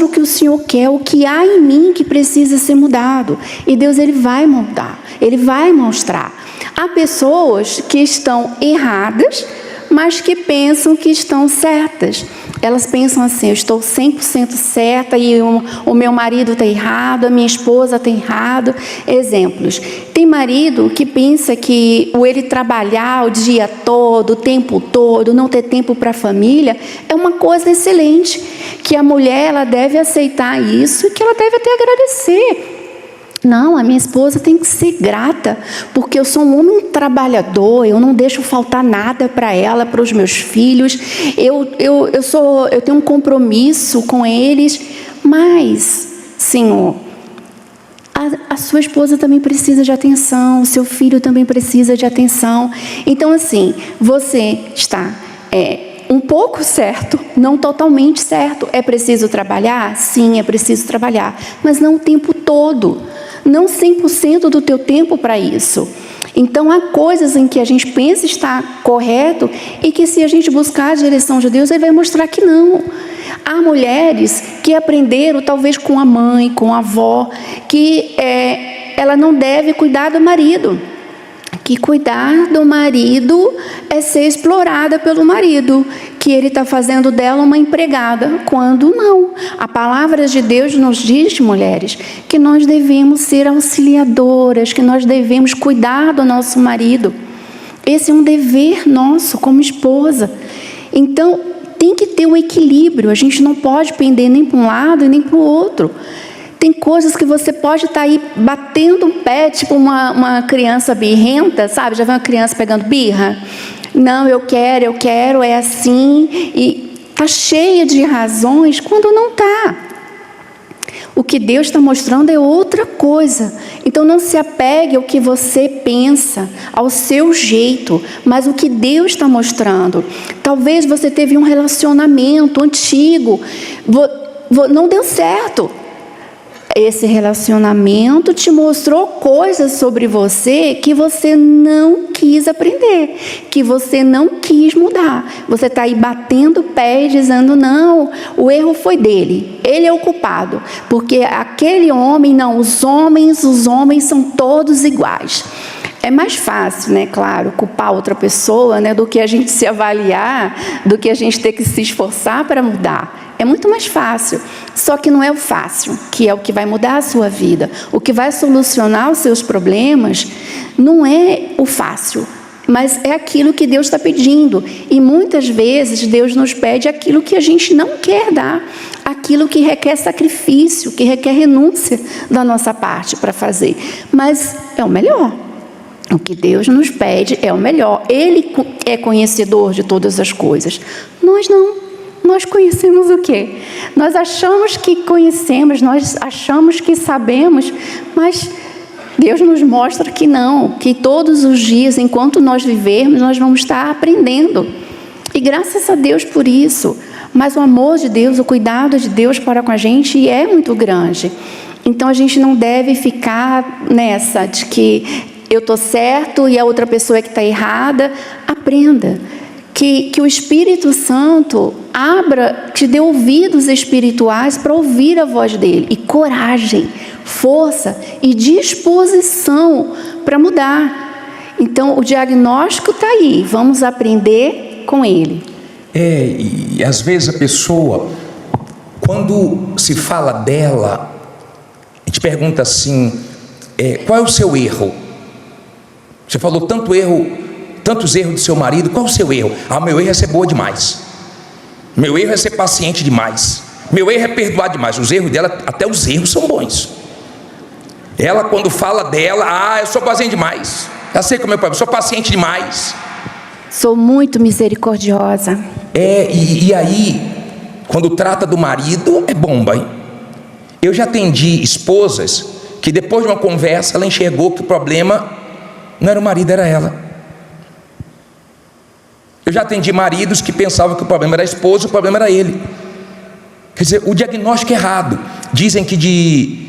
o que o Senhor quer, o que há em mim que precisa ser mudado. E Deus, ele vai mudar, ele vai mostrar. Há pessoas que estão erradas, mas que pensam que estão certas. Elas pensam assim, eu estou 100% certa e o meu marido está errado, a minha esposa está errado. Exemplos. Tem marido que pensa que ele trabalhar o dia todo, o tempo todo, não ter tempo para a família, é uma coisa excelente. Que a mulher, ela deve aceitar isso e que ela deve até agradecer. Não, a minha esposa tem que ser grata, porque eu sou um homem trabalhador, eu não deixo faltar nada para ela, para os meus filhos, eu tenho um compromisso com eles, mas, Senhor, a sua esposa também precisa de atenção, o seu filho também precisa de atenção. Então, assim, você está um pouco certo, não totalmente certo. É preciso trabalhar? Sim, é preciso trabalhar, mas não o tempo todo. Não 100% do teu tempo para isso. Então, há coisas em que a gente pensa estar correto e que, se a gente buscar a direção de Deus, ele vai mostrar que não. Há mulheres que aprenderam, talvez com a mãe, com a avó, que ela não deve cuidar do marido. Que cuidar do marido é ser explorada pelo marido, que ele está fazendo dela uma empregada, quando não. A palavra de Deus nos diz, mulheres, que nós devemos ser auxiliadoras, que nós devemos cuidar do nosso marido. Esse é um dever nosso como esposa. Então, tem que ter um equilíbrio, a gente não pode pender nem para um lado e nem para o outro. Tem coisas que você pode estar aí batendo um pé, tipo uma criança birrenta, sabe? Já viu uma criança pegando birra? Não, eu quero, é assim. E está cheia de razões quando não está. O que Deus está mostrando é outra coisa. Então não se apegue ao que você pensa, ao seu jeito, mas o que Deus está mostrando. Talvez você teve um relacionamento antigo, não deu certo. Esse relacionamento te mostrou coisas sobre você que você não quis aprender, que você não quis mudar. Você está aí batendo o pé e dizendo, não, o erro foi dele, ele é o culpado. Porque aquele homem, não, os homens são todos iguais. É mais fácil, né, claro, culpar outra pessoa, né, do que a gente se avaliar, do que a gente ter que se esforçar para mudar. É muito mais fácil, só que não é o fácil, que é o que vai mudar a sua vida. O que vai solucionar os seus problemas não é o fácil, mas é aquilo que Deus está pedindo. E muitas vezes Deus nos pede aquilo que a gente não quer dar, aquilo que requer sacrifício, que requer renúncia da nossa parte para fazer. Mas é o melhor. O que Deus nos pede é o melhor. Ele é conhecedor de todas as coisas. Nós não. Nós conhecemos o quê? Nós achamos que conhecemos, nós achamos que sabemos, mas Deus nos mostra que não, que todos os dias, enquanto nós vivermos, nós vamos estar aprendendo. E graças a Deus por isso. Mas o amor de Deus, o cuidado de Deus para com a gente é muito grande. Então a gente não deve ficar nessa de que eu estou certo e a outra pessoa é que está errada. Aprenda. Que o Espírito Santo te dê ouvidos espirituais para ouvir a voz dele. E coragem, força e disposição para mudar. Então, o diagnóstico está aí. Vamos aprender com ele. E às vezes a pessoa, quando se fala dela, a gente pergunta assim, qual é o seu erro? Você falou tantos erros do seu marido, qual é o seu erro? Meu erro é ser boa demais, meu erro é ser paciente demais, meu erro é perdoar demais. Os erros dela, até os erros são bons. Ela, quando fala dela, eu sou paciente demais, eu sei como é o pai, eu sou paciente demais, sou muito misericordiosa. E aí, quando trata do marido, é bomba, hein? Eu já atendi esposas que depois de uma conversa, ela enxergou que o problema não era o marido, era ela. Eu já atendi maridos que pensavam que o problema era a esposa, o problema era ele. Quer dizer, o diagnóstico é errado. Dizem que de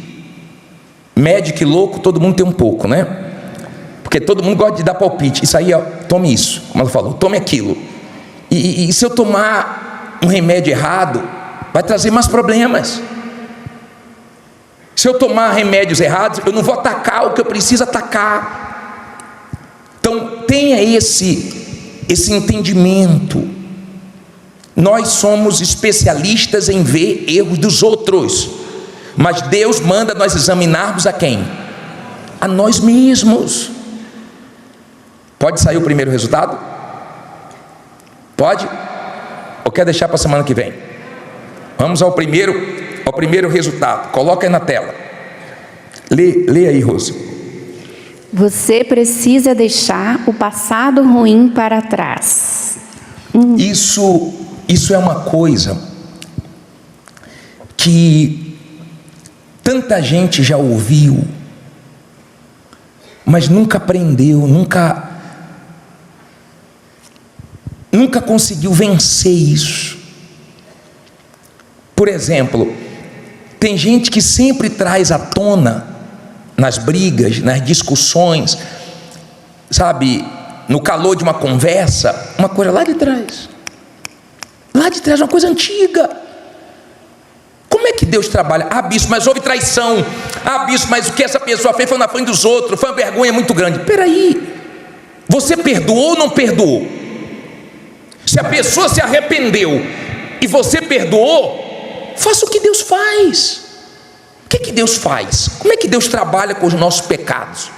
médico e louco todo mundo tem um pouco, né? Porque todo mundo gosta de dar palpite. Isso aí, tome isso, como ela falou, tome aquilo. E se eu tomar um remédio errado, vai trazer mais problemas. Se eu tomar remédios errados, eu não vou atacar o que eu preciso atacar. Então tenha esse entendimento. Nós somos especialistas em ver erros dos outros, mas Deus manda nós examinarmos a quem? A nós mesmos. Pode sair o primeiro resultado? Pode? Ou quer deixar para a semana que vem? Vamos ao primeiro resultado. Coloca aí na tela. Lê aí, Rose. Você precisa deixar o passado ruim para trás. Isso é uma coisa que tanta gente já ouviu, mas nunca aprendeu, nunca conseguiu vencer isso. Por exemplo, tem gente que sempre traz à tona, nas brigas, nas discussões, sabe, no calor de uma conversa, uma coisa lá de trás, uma coisa antiga. Como é que Deus trabalha? Bispo, mas houve traição. Bispo, mas o que essa pessoa fez foi na frente dos outros, foi uma vergonha muito grande. Peraí, você perdoou ou não perdoou? Se a pessoa se arrependeu e você perdoou, faça o que Deus faz. O que Deus faz? Como é que Deus trabalha com os nossos pecados?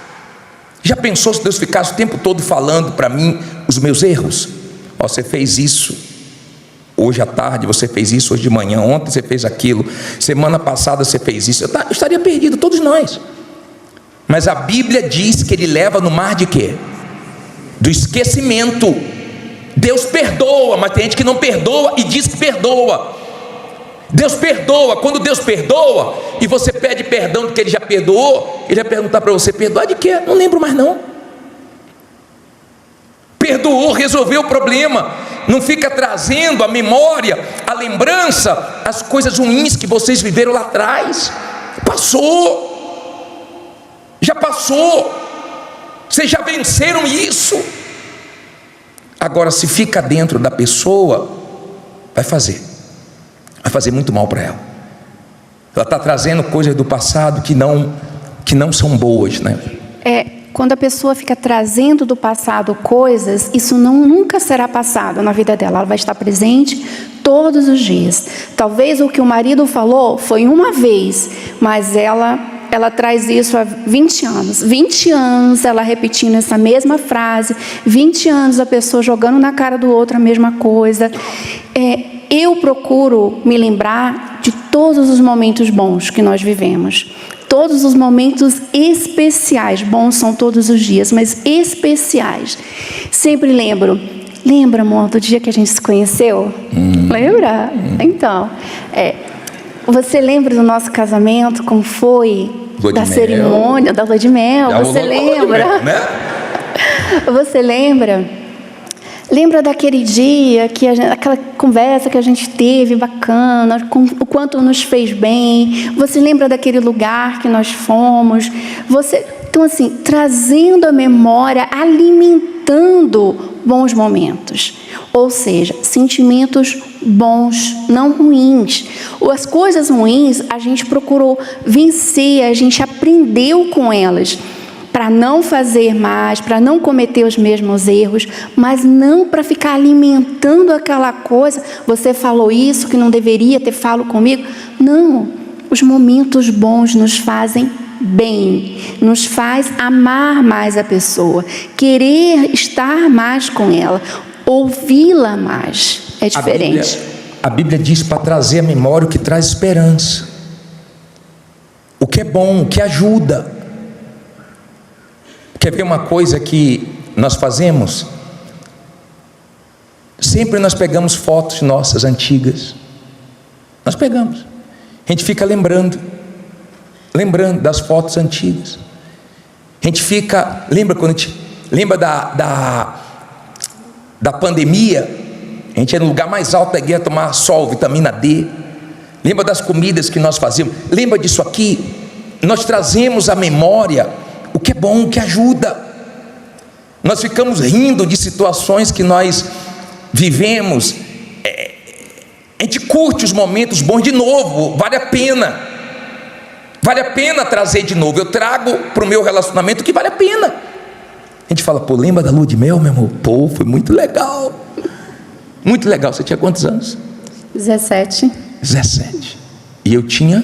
Já pensou se Deus ficasse o tempo todo falando para mim os meus erros? Você fez isso hoje à tarde, você fez isso hoje de manhã, ontem você fez aquilo, semana passada você fez isso. Eu estaria perdido, todos nós. Mas a Bíblia diz que Ele leva no mar de quê? Do esquecimento. Deus perdoa, mas tem gente que não perdoa e diz que perdoa. Deus perdoa. Quando Deus perdoa e você pede perdão do que Ele já perdoou, Ele vai perguntar para você: perdoar de quê? Não lembro mais não. Perdoou, resolveu o problema. Não fica trazendo a memória, a lembrança, as coisas ruins que vocês viveram lá atrás. Passou, já passou. Vocês já venceram isso. Agora, se fica dentro da pessoa, vai fazer muito mal para ela. Ela está trazendo coisas do passado que não são boas, né? Quando a pessoa fica trazendo do passado coisas, isso nunca será passado na vida dela. Ela vai estar presente todos os dias. Talvez o que o marido falou foi uma vez, mas ela traz isso há 20 anos. 20 anos ela repetindo essa mesma frase. 20 anos a pessoa jogando na cara do outro a mesma coisa. Eu procuro me lembrar de todos os momentos bons que nós vivemos. Todos os momentos especiais. Bons são todos os dias, mas especiais. Sempre lembro. Lembra, amor, do dia que a gente se conheceu? Lembra? Então, você lembra do nosso casamento, como foi? Da cerimônia, da lua de mel? Você lembra? Você lembra? Lembra daquele dia, aquela conversa que a gente teve, bacana, o quanto nos fez bem? Você lembra daquele lugar que nós fomos? Então, assim, trazendo a memória, alimentando bons momentos. Ou seja, sentimentos bons, não ruins. As coisas ruins, a gente procurou vencer, a gente aprendeu com elas. para não fazer mais, para não cometer os mesmos erros, mas não para ficar alimentando aquela coisa. Você falou isso que não deveria ter falado comigo. Não, os momentos bons nos fazem bem, nos faz amar mais a pessoa, querer estar mais com ela, ouvi-la mais. É diferente. A Bíblia diz para trazer à memória o que traz esperança, o que é bom, o que ajuda. Quer ver uma coisa que nós fazemos? Sempre nós pegamos fotos nossas antigas. Nós pegamos. A gente fica lembrando das fotos antigas. A gente fica, lembra da pandemia? A gente ia no lugar mais alto da igreja tomar sol, vitamina D. Lembra das comidas que nós fazíamos? Lembra disso aqui? Nós trazemos à memória o que é bom, o que ajuda. Nós ficamos rindo de situações que nós vivemos. A gente curte os momentos bons de novo. Vale a pena. Vale a pena trazer de novo. Eu trago para o meu relacionamento o que vale a pena. A gente fala, pô, lembra da lua de mel, meu amor? Pô, foi muito legal. Muito legal. Você tinha quantos anos? 17. 17. E eu tinha?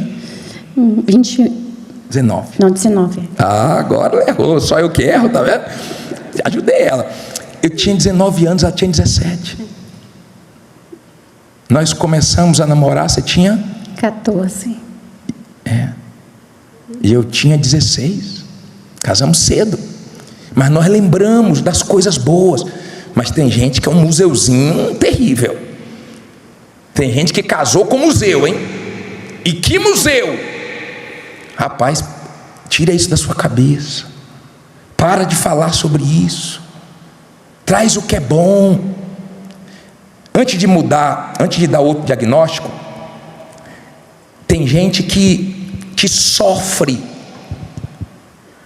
20. 19. Não, 19. Ah, agora ela errou. Só eu que erro, tá vendo? Ajudei ela. Eu tinha 19 anos, ela tinha 17. Nós começamos a namorar, você tinha? 14. E eu tinha 16. Casamos cedo. Mas nós lembramos das coisas boas. Mas tem gente que é um museuzinho terrível. Tem gente que casou com museu, hein? E que museu? Rapaz, tira isso da sua cabeça. Para de falar sobre isso. Traz o que é bom. Antes de mudar, antes de dar outro diagnóstico, tem gente que sofre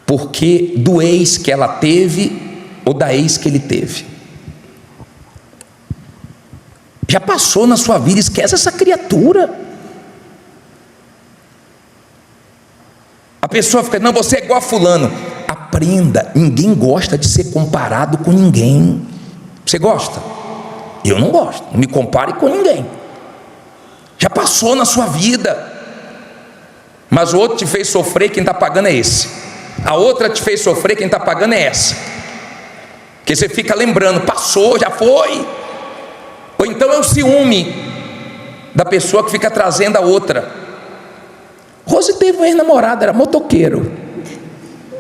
porque do ex que ela teve ou da ex que ele teve. Já passou na sua vida, esquece essa criatura. A pessoa fica, não, você é igual a fulano. Aprenda, ninguém gosta de ser comparado com ninguém. Você gosta? Eu não gosto, não me compare com ninguém. Já passou na sua vida. Mas o outro te fez sofrer, quem está pagando é esse. A outra te fez sofrer, quem está pagando é essa. Porque você fica lembrando, passou, já foi. Ou então é o ciúme da pessoa que fica trazendo a outra. Rose teve um ex-namorado, era motoqueiro.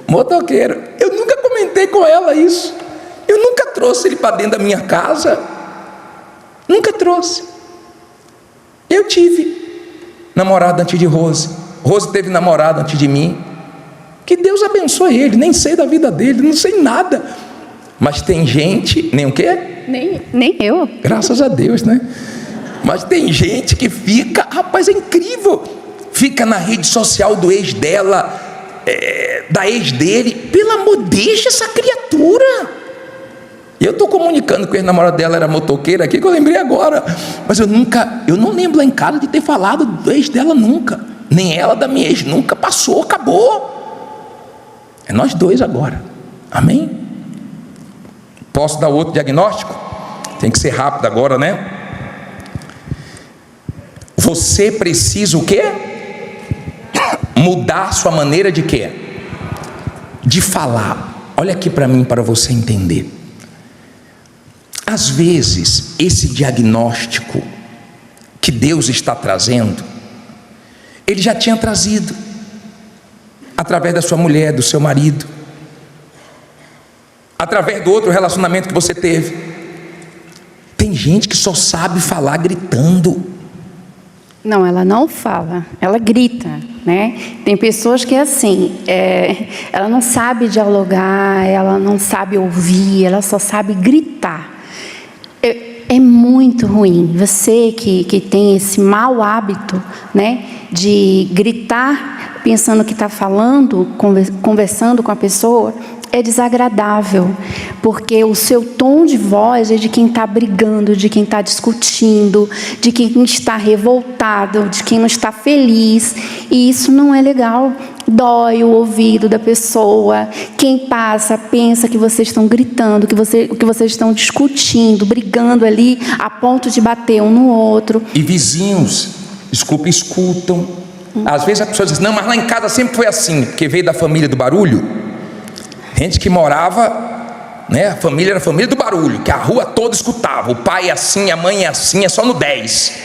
Eu nunca comentei com ela isso. Eu nunca trouxe ele para dentro da minha casa. Nunca trouxe. Eu tive namorado antes de Rose. Rose teve namorado antes de mim. Que Deus abençoe ele. Nem sei da vida dele, não sei nada. Mas tem gente, nem o quê? Nem eu. Graças a Deus, né? Mas tem gente que fica, rapaz, é incrível. Fica na rede social do ex dela, da ex dele. Pelo amor, deixa essa criatura. Eu estou comunicando que o ex-namorado dela era motoqueiro aqui, que eu lembrei agora. Mas eu não lembro lá em casa de ter falado do ex dela nunca. Nem ela da minha ex nunca. Passou, acabou. É nós dois agora. Amém? Posso dar outro diagnóstico? Tem que ser rápido agora, né? Você precisa o quê? Mudar sua maneira de quê? De falar. Olha aqui para mim, para você entender. Às vezes, esse diagnóstico que Deus está trazendo, Ele já tinha trazido através da sua mulher, do seu marido, através do outro relacionamento que você teve. Tem gente que só sabe falar gritando. Não, ela não fala, ela grita, né? Tem pessoas que é assim, ela não sabe dialogar, ela não sabe ouvir, ela só sabe gritar. É muito ruim. Você que tem esse mau hábito, né, de gritar pensando que está falando, conversando com a pessoa, é desagradável, porque o seu tom de voz é de quem está brigando, de quem está discutindo, de quem está revoltado, de quem não está feliz, e isso não é legal. dói o ouvido da pessoa. Quem passa pensa que vocês estão gritando, que vocês estão discutindo, brigando ali a ponto de bater um no outro. E vizinhos, desculpa, escutam. Às vezes a pessoa diz, não, mas lá em casa sempre foi assim, porque veio da família do barulho. Gente que morava, né, a família era a família do barulho, que a rua toda escutava. O pai é assim, a mãe é assim, é só no 10.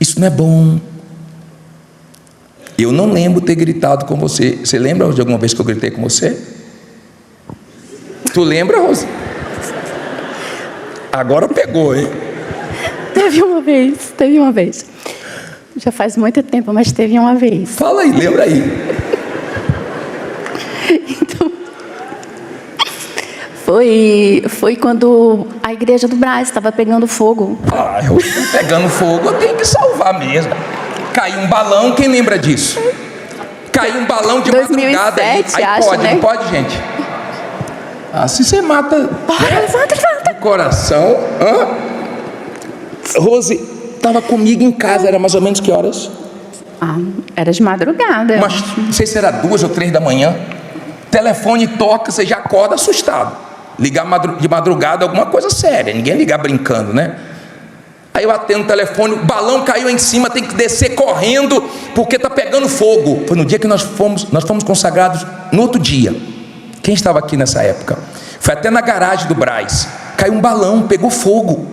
Isso não é bom. Eu não lembro ter gritado com você. Você lembra de alguma vez que eu gritei com você? Tu lembra, Rosa? Agora pegou, hein? Teve uma vez. Já faz muito tempo, mas teve uma vez. Fala aí, lembra aí. Então, foi quando a igreja do Brás estava pegando fogo. Eu pegando fogo, eu tenho que salvar mesmo. Caiu um balão, quem lembra disso? Caiu um balão de 2007, madrugada aí acho, pode, né? não pode, gente? Se você mata Levanta. o coração. Rose estava comigo em casa, era mais ou menos que horas? Era de madrugada. Mas não sei se era 2 ou 3 da manhã. Telefone toca, você já acorda assustado. Ligar de madrugada, alguma coisa séria. Ninguém ligar brincando, né? Aí eu atendo o telefone, o balão caiu em cima, tem que descer correndo, porque está pegando fogo. Foi no dia que nós fomos consagrados, no outro dia. Quem estava aqui nessa época? Foi até na garagem do Brás. Caiu um balão, pegou fogo.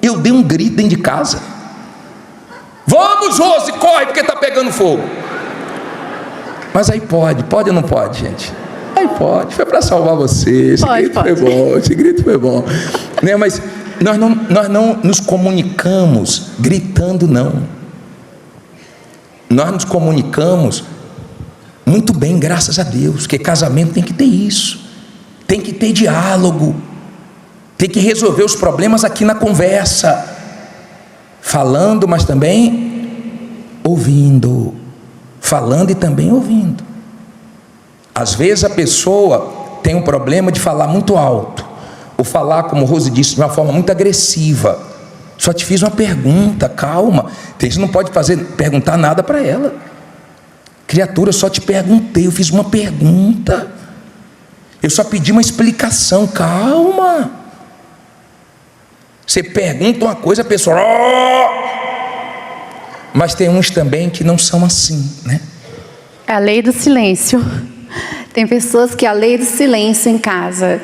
Eu dei um grito dentro de casa. Vamos, Rose, corre, porque está pegando fogo. Mas aí pode ou não pode, gente? Aí pode, foi para salvar você. Esse grito foi bom. Né? Mas nós não nos comunicamos gritando, não. Nós nos comunicamos muito bem, graças a Deus, porque casamento tem que ter isso. Tem que ter diálogo. Tem que resolver os problemas aqui na conversa. Falando, mas também ouvindo. Falando e também ouvindo. Às vezes a pessoa tem um problema de falar muito alto, ou falar, como Rose disse, de uma forma muito agressiva. Só te fiz uma pergunta, calma. Você não pode perguntar nada para ela. Criatura, eu só te perguntei, eu fiz uma pergunta. Eu só pedi uma explicação, calma. Você pergunta uma coisa, a pessoa... Mas tem uns também que não são assim, né? É a lei do silêncio. Tem pessoas que a lei do silêncio em casa.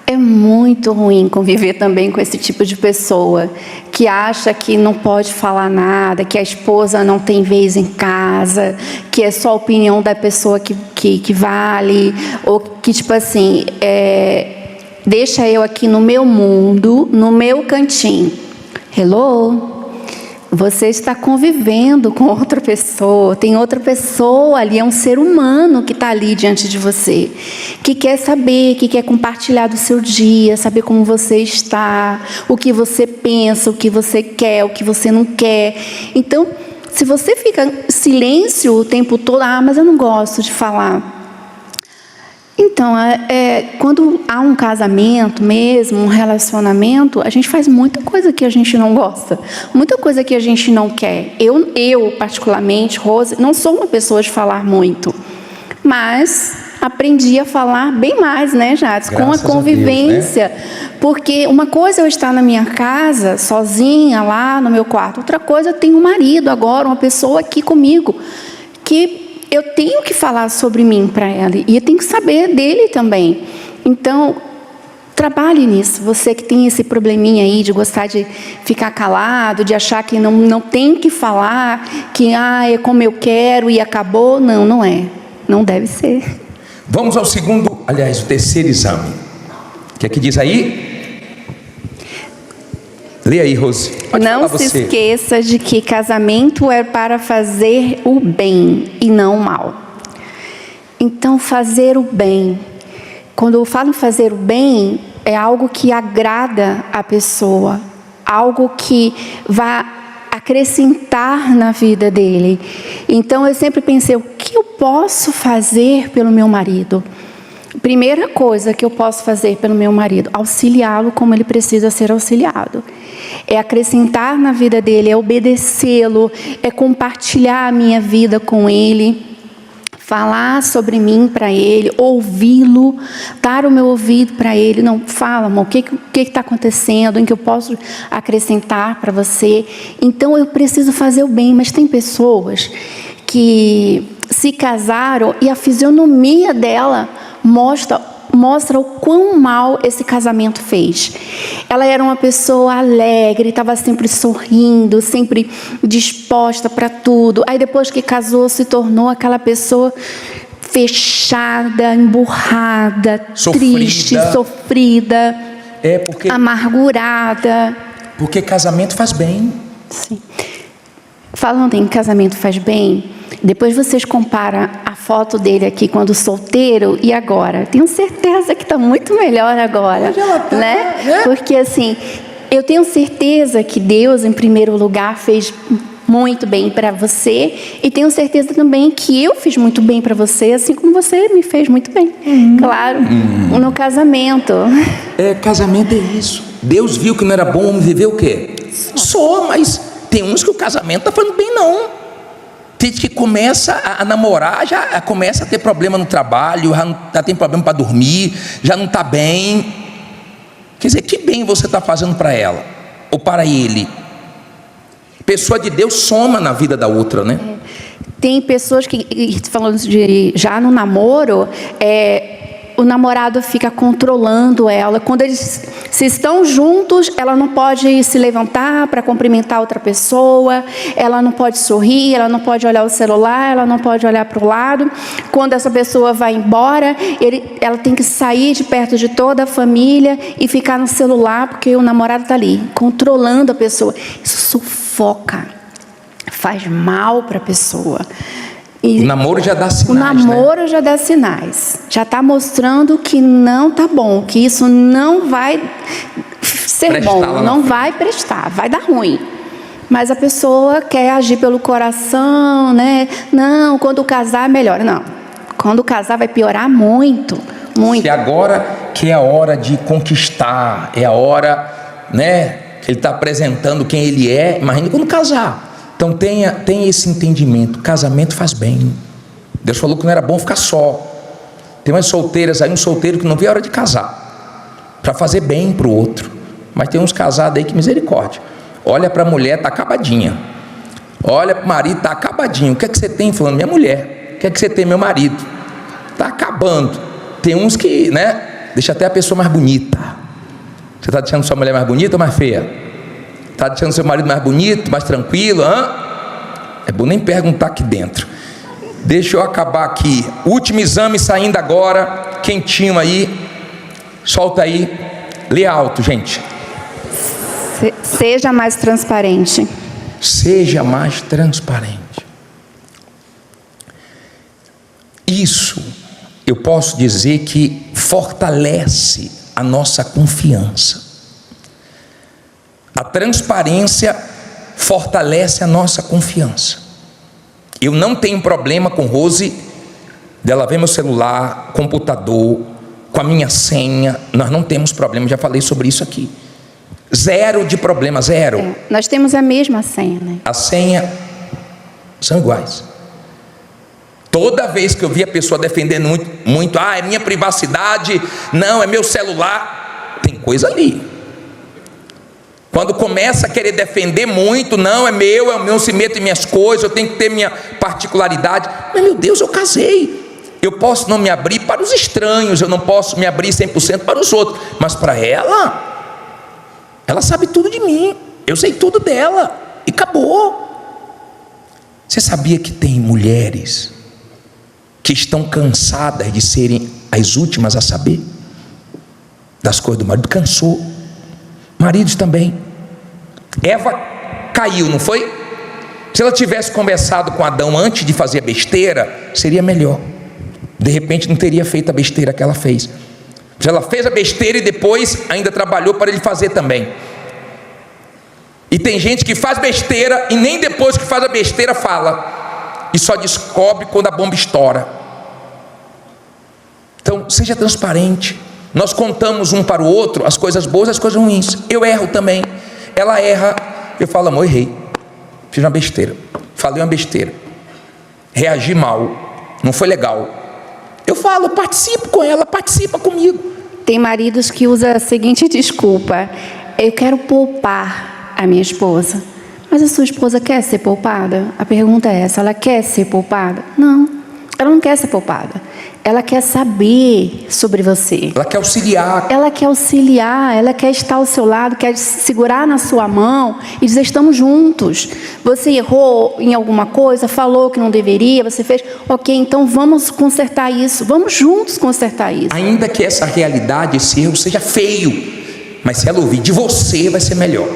É muito ruim conviver também com esse tipo de pessoa que acha que não pode falar nada, que a esposa não tem vez em casa, que é só a opinião da pessoa que vale, ou que tipo assim, deixa eu aqui no meu mundo, no meu cantinho. Hello? Você está convivendo com outra pessoa, tem outra pessoa ali, é um ser humano que está ali diante de você, que quer saber, que quer compartilhar do seu dia, saber como você está, o que você pensa, o que você quer, o que você não quer. Então, se você fica em silêncio o tempo todo, mas eu não gosto de falar. Então, quando há um casamento mesmo, um relacionamento, a gente faz muita coisa que a gente não gosta, muita coisa que a gente não quer. Eu particularmente, Rose, não sou uma pessoa de falar muito, mas aprendi a falar bem mais, né, Jades? Com a convivência. Deus, né? Porque uma coisa é eu estar na minha casa, sozinha, lá no meu quarto. Outra coisa, eu tenho um marido agora, uma pessoa aqui comigo, que... eu tenho que falar sobre mim para ela e eu tenho que saber dele também. Então, trabalhe nisso. Você que tem esse probleminha aí de gostar de ficar calado, de achar que não tem que falar, que é como eu quero e acabou. Não, não é. Não deve ser. Vamos ao o terceiro exame. O que é que diz aí? Lê aí, Rose. Não se esqueça de que casamento é para fazer o bem e não o mal. Então, fazer o bem. Quando eu falo em fazer o bem, é algo que agrada a pessoa, algo que vai acrescentar na vida dele. Então, eu sempre pensei, o que eu posso fazer pelo meu marido? Primeira coisa que eu posso fazer pelo meu marido, auxiliá-lo como ele precisa ser auxiliado. é acrescentar na vida dele, é obedecê-lo, é compartilhar a minha vida com ele, falar sobre mim para ele, ouvi-lo, dar o meu ouvido para ele. Não, fala, amor, o que está acontecendo, em que eu posso acrescentar para você. Então eu preciso fazer o bem, mas tem pessoas que se casaram e a fisionomia dela mostra o quão mal esse casamento fez. Ela era uma pessoa alegre, estava sempre sorrindo, sempre disposta para tudo. Aí depois que casou, se tornou aquela pessoa fechada, emburrada, triste, sofrida, amargurada. Porque casamento faz bem. Sim. Falando em casamento faz bem, depois vocês comparam a foto dele aqui quando solteiro e agora. Tenho certeza que está muito melhor agora, né? Porque assim, eu tenho certeza que Deus, em primeiro lugar, fez muito bem para você, e tenho certeza também que eu fiz muito bem para você, assim como você me fez muito bem. Claro, no casamento. Casamento é isso. Deus viu que não era bom o homem viver o quê? Só, mas tem uns que o casamento está falando bem não. Tem gente que começa a namorar, já começa a ter problema no trabalho, já tem problema para dormir, já não está bem. Quer dizer, que bem você está fazendo para ela ou para ele? Pessoa de Deus soma na vida da outra, né? Tem pessoas que, falando de já no namoro, o namorado fica controlando ela. Quando eles se estão juntos, ela não pode se levantar para cumprimentar outra pessoa, ela não pode sorrir, ela não pode olhar o celular, ela não pode olhar para o lado. Quando essa pessoa vai embora, ela tem que sair de perto de toda a família e ficar no celular, porque o namorado está ali, controlando a pessoa. Isso sufoca, faz mal para a pessoa. E o namoro já dá sinais. O namoro, né? Já dá sinais. Já está mostrando que não está bom, que isso não vai ser bom, não vai prestar, vai dar ruim. Mas a pessoa quer agir pelo coração, né? Não, quando casar melhora. Não, quando casar vai piorar muito, muito. E agora que é a hora de conquistar, é a hora, né? Que ele está apresentando quem ele é. Imagina quando casar. Então tenha esse entendimento, casamento faz bem. Deus falou que não era bom ficar só. Tem umas solteiras aí, um solteiro que não vê a hora de casar, para fazer bem para o outro. Mas tem uns casados aí que misericórdia. Olha para a mulher, está acabadinha. Olha para o marido, está acabadinho. O que é que você tem? Falando, minha mulher. O que é que você tem? Meu marido. Está acabando. Tem uns que, né, deixa até a pessoa mais bonita. Você está deixando sua mulher mais bonita ou mais feia? Está deixando seu marido mais bonito, mais tranquilo? É bom nem perguntar aqui dentro. Deixa eu acabar aqui. Último exame saindo agora. Quentinho aí. Solta aí. Lê alto, gente. Seja mais transparente. Seja mais transparente. Isso eu posso dizer que fortalece a nossa confiança. A transparência fortalece a nossa confiança. Eu não tenho problema com Rose, dela ver meu celular, computador, com a minha senha. Nós não temos problema, já falei sobre isso aqui. Zero de problema, zero. Nós temos a mesma senha, né? A senha são iguais. Toda vez que eu vi a pessoa defendendo muito, é minha privacidade, não, é meu celular, tem coisa ali. Quando começa a querer defender muito, não, é meu, não se meta em minhas coisas, eu tenho que ter minha particularidade. Mas meu Deus, eu casei. Eu posso não me abrir para os estranhos, eu não posso me abrir 100% para os outros. Mas para ela sabe tudo de mim, eu sei tudo dela, e acabou. Você sabia que tem mulheres que estão cansadas de serem as últimas a saber das coisas do marido? Cansou. Maridos também. Eva caiu, não foi? Se ela tivesse conversado com Adão antes de fazer a besteira, seria melhor. De repente não teria feito a besteira que ela fez. Ela fez a besteira e depois ainda trabalhou para ele fazer também. E tem gente que faz besteira e nem depois que faz a besteira fala, e só descobre quando a bomba estoura. Então seja transparente. Nós contamos um para o outro as coisas boas e as coisas ruins. Eu erro também. ela erra, eu falo, amor, errei, fiz uma besteira, falei uma besteira, reagi mal, não foi legal. Eu falo, eu participo com ela, participa comigo. Tem maridos que usam a seguinte desculpa: eu quero poupar a minha esposa. Mas a sua esposa quer ser poupada? A pergunta é essa: ela quer ser poupada? Não, ela não quer ser poupada. Ela quer saber sobre você. Ela quer auxiliar. Ela quer auxiliar, ela quer estar ao seu lado, quer segurar na sua mão e dizer: estamos juntos. Você errou em alguma coisa, falou que não deveria, você fez, ok, então vamos consertar isso, vamos juntos consertar isso. Ainda que essa realidade, esse erro seja feio, mas se ela ouvir de você, vai ser melhor.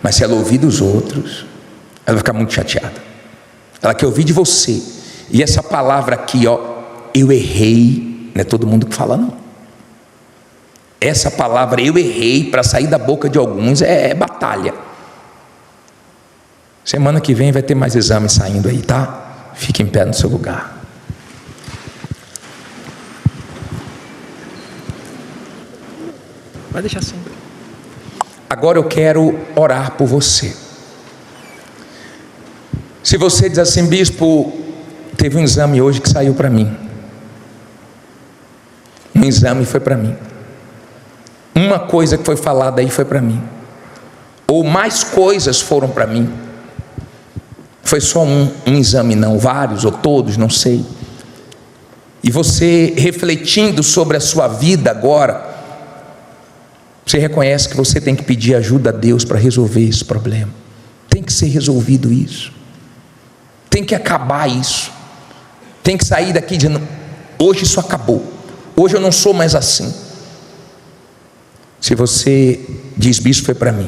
Mas se ela ouvir dos outros, ela vai ficar muito chateada. Ela quer ouvir de você. E essa palavra aqui, ó, eu errei, não é todo mundo que fala, não. Essa palavra, eu errei, para sair da boca de alguns é batalha. Semana que vem vai ter mais exames saindo aí, tá? Fique em pé no seu lugar. Vai deixar assim. Agora eu quero orar por você. Se você diz assim: bispo, teve um exame hoje que saiu para mim. Um exame foi para mim. Uma coisa que foi falada aí foi para mim. Ou mais coisas foram para mim. Foi só um exame, não, vários ou todos, não sei. E você refletindo sobre a sua vida agora, você reconhece que você tem que pedir ajuda a Deus para resolver esse problema. Tem que ser resolvido isso. Tem que acabar isso. Tem que sair daqui dizendo: hoje isso acabou. Hoje eu não sou mais assim. Se você diz: bispo, foi para mim,